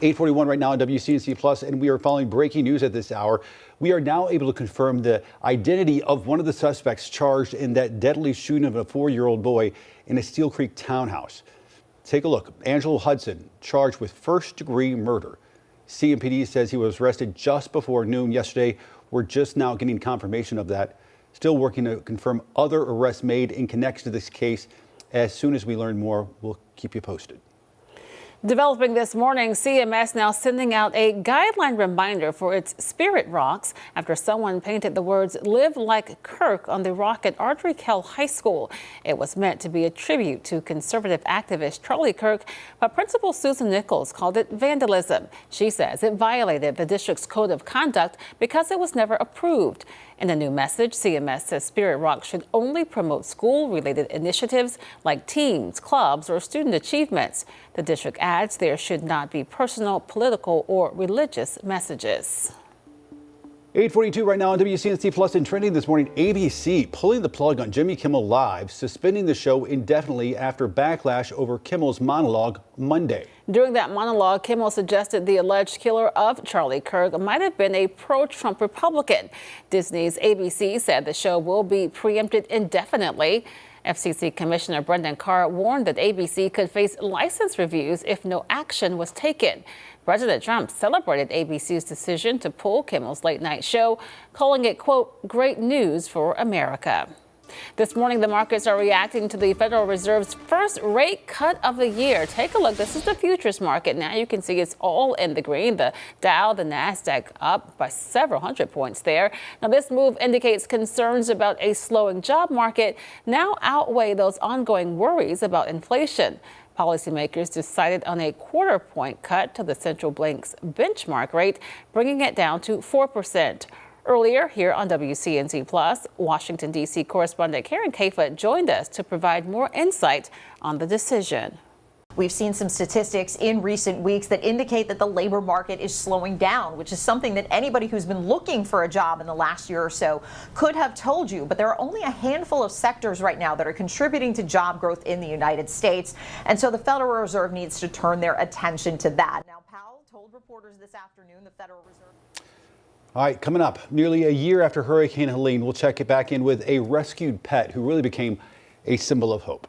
8:41 right now on WCNC Plus, and we are following breaking news at this hour. We are now able to confirm the identity of one of the suspects charged in that deadly shooting of a 4-year-old boy in a Steel Creek townhouse. Take a look. Angelo Hudson, charged with first-degree murder. CMPD says he was arrested just before noon yesterday. We're just now getting confirmation of that. Still working to confirm other arrests made in connection to this case. As soon as we learn more, we'll keep you posted. Developing this morning, CMS now sending out a guideline reminder for its spirit rocks after someone painted the words "Live Like Kirk" on the rock at Ardrey-Kell High School. It was meant to be a tribute to conservative activist Charlie Kirk, but Principal Susan Nichols called it vandalism. She says it violated the district's code of conduct because it was never approved. In a new message, CMS says Spirit Rock should only promote school-related initiatives like teams, clubs, or student achievements. The district adds there should not be personal, political, or religious messages. 8:42 right now on WCNC Plus and trending this morning. ABC pulling the plug on Jimmy Kimmel Live, suspending the show indefinitely after backlash over Kimmel's monologue Monday. During that monologue, Kimmel suggested the alleged killer of Charlie Kirk might have been a pro-Trump Republican. Disney's ABC said the show will be preempted indefinitely. FCC Commissioner Brendan Carr warned that ABC could face license reviews if no action was taken. President Trump celebrated ABC's decision to pull Kimmel's late night show, calling it, quote, great news for America. This morning, the markets are reacting to the Federal Reserve's first rate cut of the year. Take a look. This is the futures market. Now you can see it's all in the green. The Dow, the Nasdaq up by several hundred points there. Now this move indicates concerns about a slowing job market now outweigh those ongoing worries about inflation. Policymakers decided on a quarter-point cut to the central bank's benchmark rate, bringing it down to 4%. Earlier here on WCNC Plus, Washington, D.C. correspondent Karen Kafa joined us to provide more insight on the decision. We've seen some statistics in recent weeks that indicate that the labor market is slowing down, which is something that anybody who's been looking for a job in the last year or so could have told you. But there are only a handful of sectors right now that are contributing to job growth in the United States. And so the Federal Reserve needs to turn their attention to that. Now, Powell told reporters this afternoon the Federal Reserve. All right, coming up, nearly a year after Hurricane Helene, we'll check it back in with a rescued pet who really became a symbol of hope.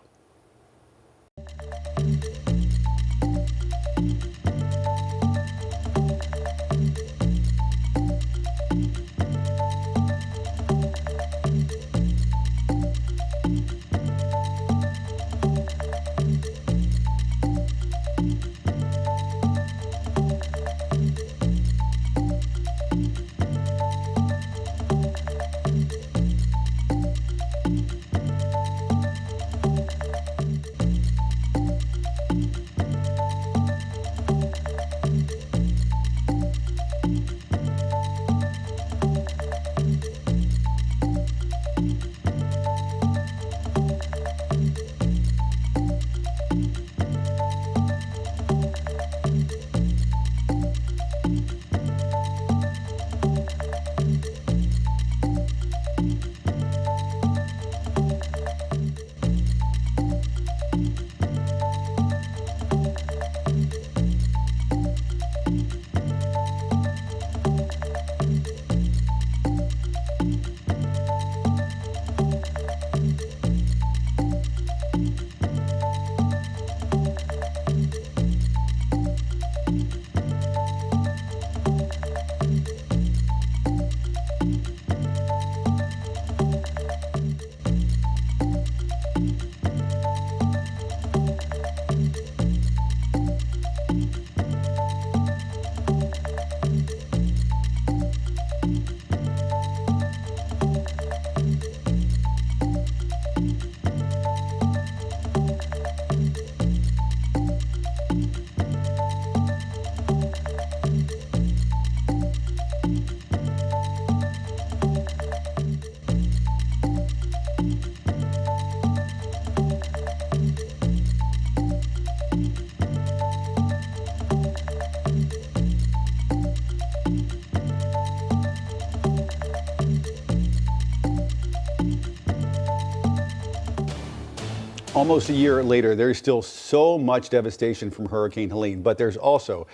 Almost a year later, there's still so much devastation from Hurricane Helene, but there's also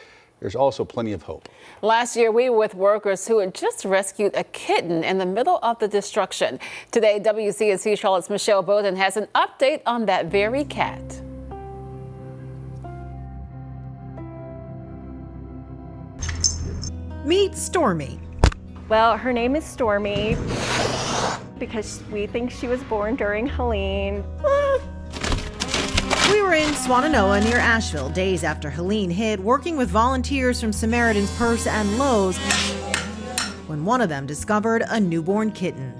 there's also plenty of hope. Last year, we were with workers who had just rescued a kitten in the middle of the destruction. Today, WCNC Charlotte's Michelle Bowden has an update on that very cat. Meet Stormy. Well, her name is Stormy because we think she was born during Helene. We were in Swannanoa near Asheville days after Helene hit, working with volunteers from Samaritan's Purse and Lowe's when one of them discovered a newborn kitten.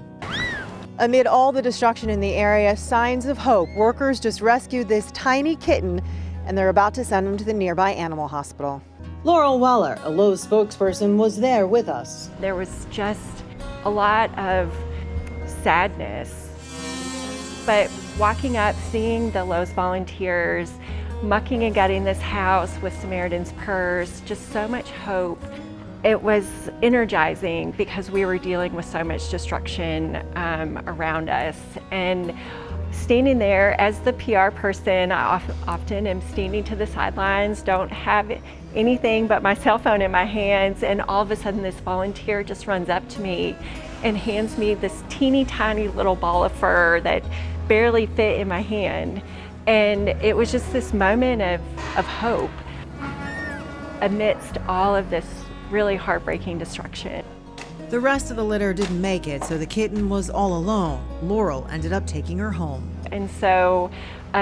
Amid all the destruction in the area, signs of hope. Workers just rescued this tiny kitten and they're about to send him to the nearby animal hospital. Laurel Weller, a Lowe's spokesperson, was there with us. There was just a lot of sadness, but walking up, seeing the Lowe's volunteers mucking and gutting this house with Samaritan's Purse, just so much hope. It was energizing because we were dealing with so much destruction around us. And standing there as the PR person, I often am standing to the sidelines, don't have anything but my cell phone in my hands, and all of a sudden this volunteer just runs up to me and hands me this teeny tiny little ball of fur that barely fit in my hand. And it was just this moment of hope amidst all of this really heartbreaking destruction. The rest of the litter didn't make it, so the kitten was all alone. Laurel ended up taking her home. And so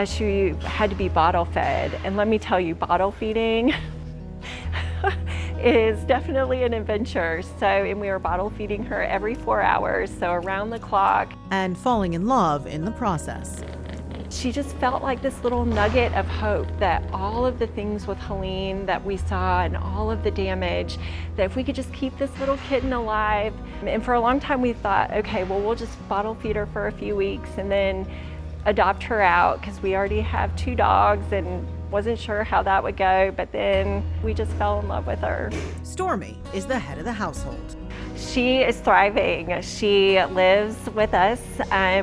she had to be bottle fed. And let me tell you, bottle feeding is definitely an adventure. And we were bottle feeding her every 4 hours, so around the clock. And falling in love in the process. She just felt like this little nugget of hope that all of the things with Helene that we saw and all of the damage, that if we could just keep this little kitten alive. And for a long time we thought, okay, well, we'll just bottle feed her for a few weeks and then adopt her out because we already have 2 dogs and wasn't sure how that would go, but then we just fell in love with her. Stormy is the head of the household. She is thriving. She lives with us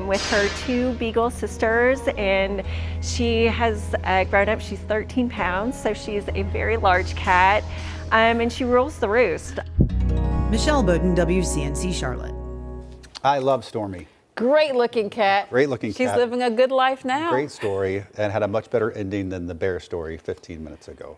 with her 2 Beagle sisters, and she has grown up. She's 13 pounds, so she's a very large cat, and she rules the roost. Michelle Bowden, WCNC Charlotte. I love Stormy. Great looking cat. Great looking cat. She's living a good life now. Great story, and had a much better ending than the bear story 15 minutes ago.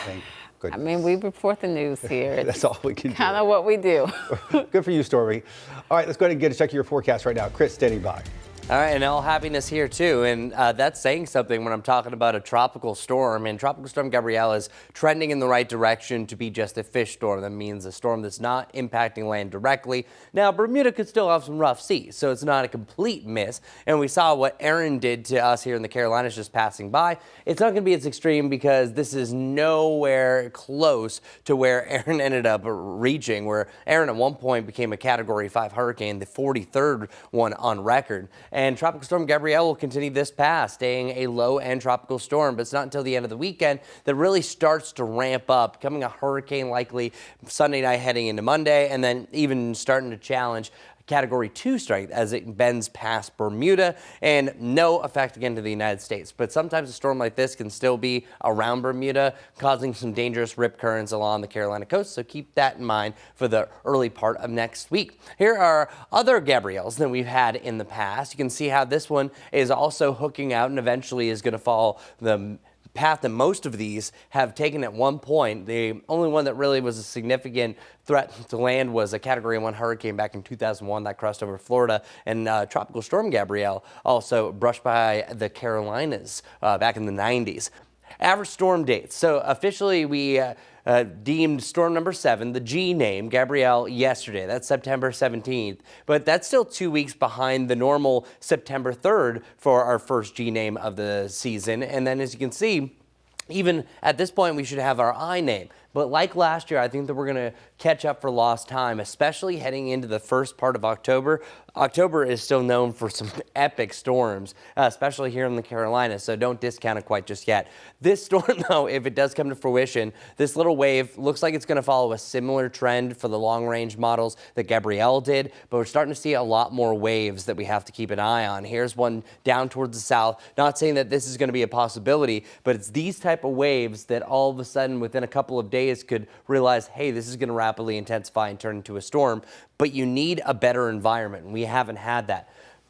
Thank goodness. I mean, we report the news here. That's all we can do. Kind of what we do. Good for you, Stormy. All right, let's go ahead and get a check of your forecast right now. Chris, standing by. All right, and all happiness here too, and that's saying something when I'm talking about a tropical storm. And Tropical Storm Gabrielle is trending in the right direction to be just a fish storm. That means a storm that's not impacting land directly. Now, Bermuda could still have some rough seas, so it's not a complete miss. And we saw what Erin did to us here in the Carolinas just passing by. It's not going to be as extreme because this is nowhere close to where Erin ended up reaching, where Erin at one point became a Category 5 hurricane, the 43rd one on record. And Tropical Storm Gabrielle will continue this path, staying a low-end tropical storm, but it's not until the end of the weekend that really starts to ramp up, becoming a hurricane likely Sunday night heading into Monday, and then even starting to challenge Category 2 strength as it bends past Bermuda, and no effect again to the United States. But sometimes a storm like this can still be around Bermuda, causing some dangerous rip currents along the Carolina coast, so keep that in mind for the early part of next week. Here are other Gabrielles that we've had in the past. You can see how this one is also hooking out and eventually is going to follow the path that most of these have taken at one point. The only one that really was a significant threat to land was a Category 1 hurricane back in 2001 that crossed over Florida, and Tropical Storm Gabrielle also brushed by the Carolinas back in the 90s. Average storm dates. So officially we deemed storm number 7, the G name, Gabrielle, yesterday. That's September 17th. But that's still 2 weeks behind the normal September 3rd for our first G name of the season. And then as you can see, even at this point, we should have our I name. But like last year, I think that we're going to catch up for lost time, especially heading into the first part of October. October is still known for some epic storms, especially here in the Carolinas, so don't discount it quite just yet. This storm, though, if it does come to fruition, this little wave looks like it's going to follow a similar trend for the long-range models that Gabrielle did, but we're starting to see a lot more waves that we have to keep an eye on. Here's one down towards the south. Not saying that this is going to be a possibility, but it's these type of waves that all of a sudden, within a couple of days, days could realize, hey, this is going to rapidly intensify and turn into a storm, but you need a better environment, and we haven't had that.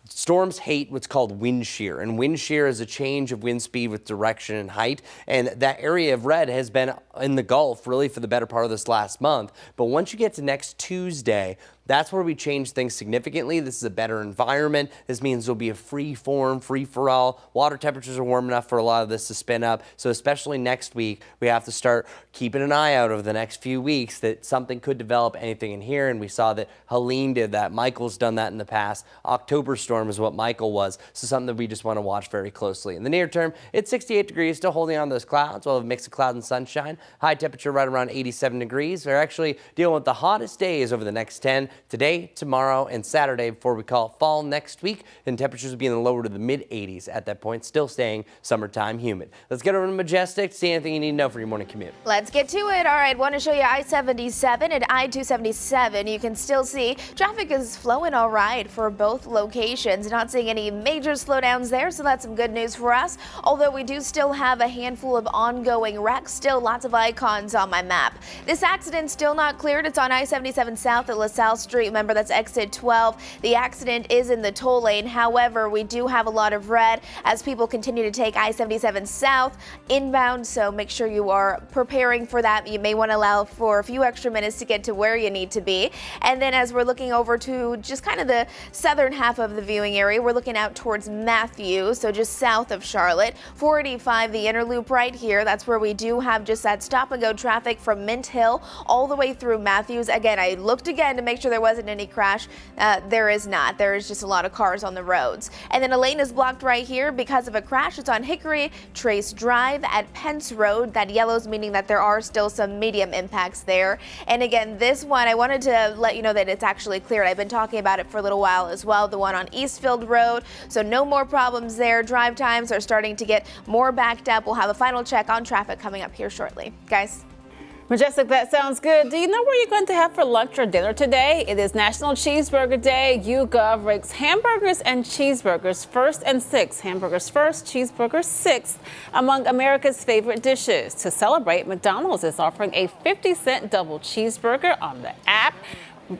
Storms hate what's called wind shear, and wind shear is a change of wind speed with direction and height, and that area of red has been in the Gulf really for the better part of this last month. But once you get to next Tuesday, that's where we change things significantly. This is a better environment. This means there'll be a free form, free for all. Water temperatures are warm enough for a lot of this to spin up. So especially next week, we have to start keeping an eye out over the next few weeks that something could develop anything in here. And we saw that Helene did that. Michael's done that in the past. October storm is what Michael was. So something that we just want to watch very closely. In the near term, it's 68 degrees, still holding on those clouds. We'll have a mix of cloud and sunshine. High temperature right around 87 degrees. We're actually dealing with the hottest days over the next 10. Today, tomorrow, and Saturday before we call it fall next week, and temperatures will be in the lower to the mid 80s at that point, still staying summertime humid. Let's get over to Majestic, see anything you need to know for your morning commute. Let's get to it. All right, want to show you I-77 and I-277. You can still see traffic is flowing all right for both locations. Not seeing any major slowdowns there, so that's some good news for us. Although we do still have a handful of ongoing wrecks, still lots of icons on my map. This accident still not cleared. It's on I-77 South at LaSalle Street. Remember, that's exit 12. The accident is in the toll lane. However, we do have a lot of red as people continue to take I-77 South inbound, so make sure you are preparing for that. You may want to allow for a few extra minutes to get to where you need to be. And then as we're looking over to just kind of the southern half of the viewing area, we're looking out towards Matthews, so just south of Charlotte. 485, the inner loop right here. That's where we do have just that stop and go traffic from Mint Hill all the way through Matthews. Again, I looked again to make sure there wasn't any crash. There is not. There is just a lot of cars on the roads. And then a lane is blocked right here because of a crash. It's on Hickory Trace Drive at Pence Road. That yellow's meaning that there are still some medium impacts there. And again, this one, I wanted to let you know that it's actually cleared. I've been talking about it for a little while as well, the one on Eastfield Road. So no more problems there. Drive times are starting to get more backed up. We'll have a final check on traffic coming up here shortly. Guys. Majestic, that sounds good. Do you know where you're going to have for lunch or dinner today? It is National Cheeseburger Day. YouGov ranks hamburgers and cheeseburgers first and sixth. Hamburgers first, cheeseburgers sixth among America's favorite dishes. To celebrate, McDonald's is offering a 50-cent double cheeseburger on the app.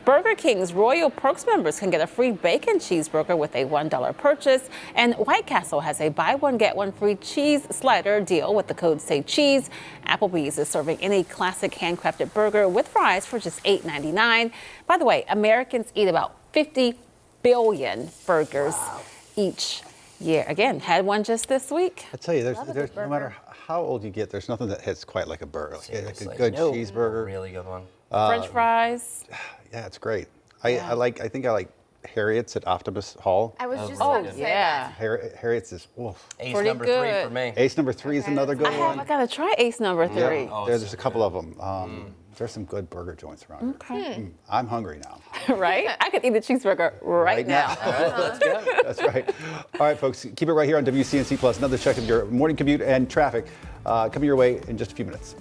Burger King's Royal Perks members can get a free bacon cheeseburger with a $1 purchase. And White Castle has a buy one, get one free cheese slider deal with the code SAYCHEESE. Applebee's is serving any classic handcrafted burger with fries for just $8.99. By the way, Americans eat about 50 billion burgers each year. Again, had one just this week. I tell you, there's no matter how old you get, there's nothing that hits quite like a burger. Like a good cheeseburger. Really good one. French fries. Yeah, it's great. I think I like Harriet's at Optimus Hall. I was just about to say that. Harriet's is Ace pretty number good. 3 for me. Ace number 3 is another good one. I gotta try Ace number 3. Yeah. There's a couple of them. There's some good burger joints around here. I'm hungry now. Right? I could eat a cheeseburger right now. All right, let's go. That's right. All right, folks, keep it right here on WCNC Plus. Another check of your morning commute and traffic coming your way in just a few minutes.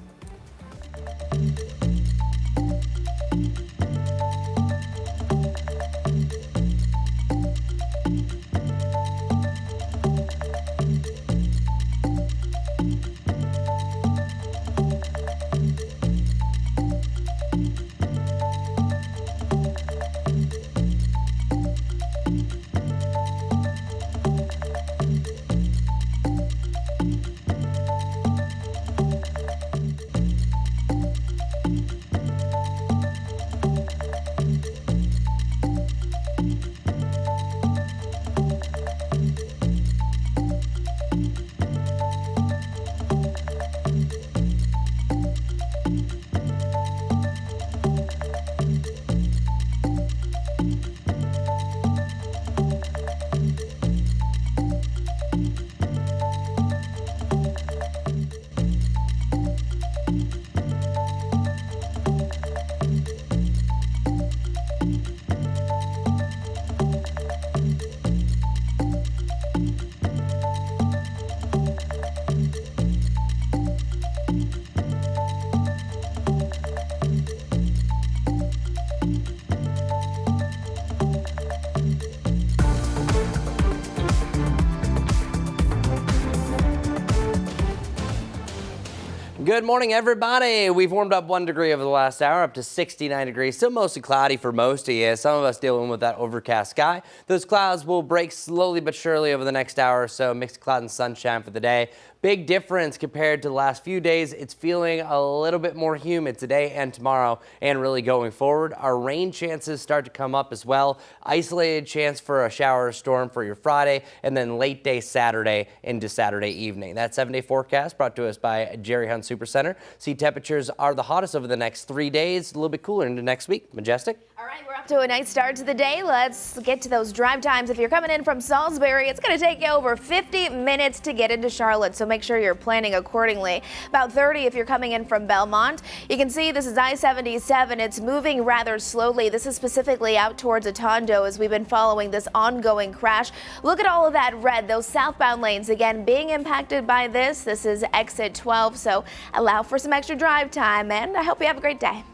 Good morning, everybody. We've warmed up 1 degree over the last hour, up to 69 degrees. Still mostly cloudy for most of you. Some of us dealing with that overcast sky. Those clouds will break slowly but surely over the next hour or so. Mixed cloud and sunshine for the day. Big difference compared to the last few days. It's feeling a little bit more humid today and tomorrow, and really going forward. Our rain chances start to come up as well. Isolated chance for a shower or storm for your Friday, and then late day Saturday into Saturday evening. That 7-day forecast brought to us by Jerry Hunt Supercenter. Sea temperatures are the hottest over the next 3 days. A little bit cooler into next week. Majestic? All right, we're off to a nice start to the day. Let's get to those drive times. If you're coming in from Salisbury, it's going to take you over 50 minutes to get into Charlotte, so make sure you're planning accordingly. About 30 if you're coming in from Belmont. You can see this is I-77. It's moving rather slowly. This is specifically out towards Atondo as we've been following this ongoing crash. Look at all of that red. Those southbound lanes, again, being impacted by this. This is exit 12, so allow for some extra drive time, and I hope you have a great day.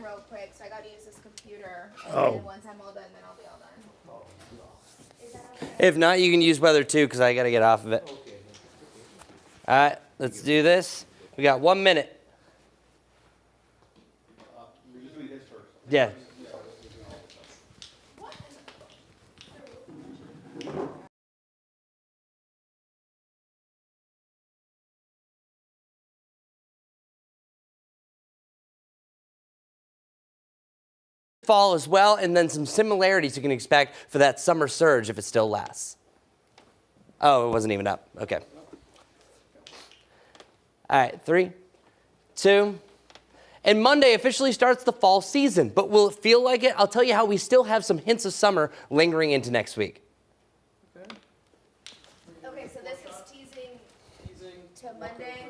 Real quick, so I got to use this computer. And then once I'm all done, then I'll be all done. Is that okay? If not, you can use weather too, because I got to get off of it. All right, let's do this. We got 1 minute. Yeah. Fall as well, and then some similarities you can expect for that summer surge if it still lasts. Oh, it wasn't even up. Okay. All right, 3, 2, and Monday officially starts the fall season, but will it feel like it? I'll tell you how we still have some hints of summer lingering into next week. Okay, so this is teasing to Monday.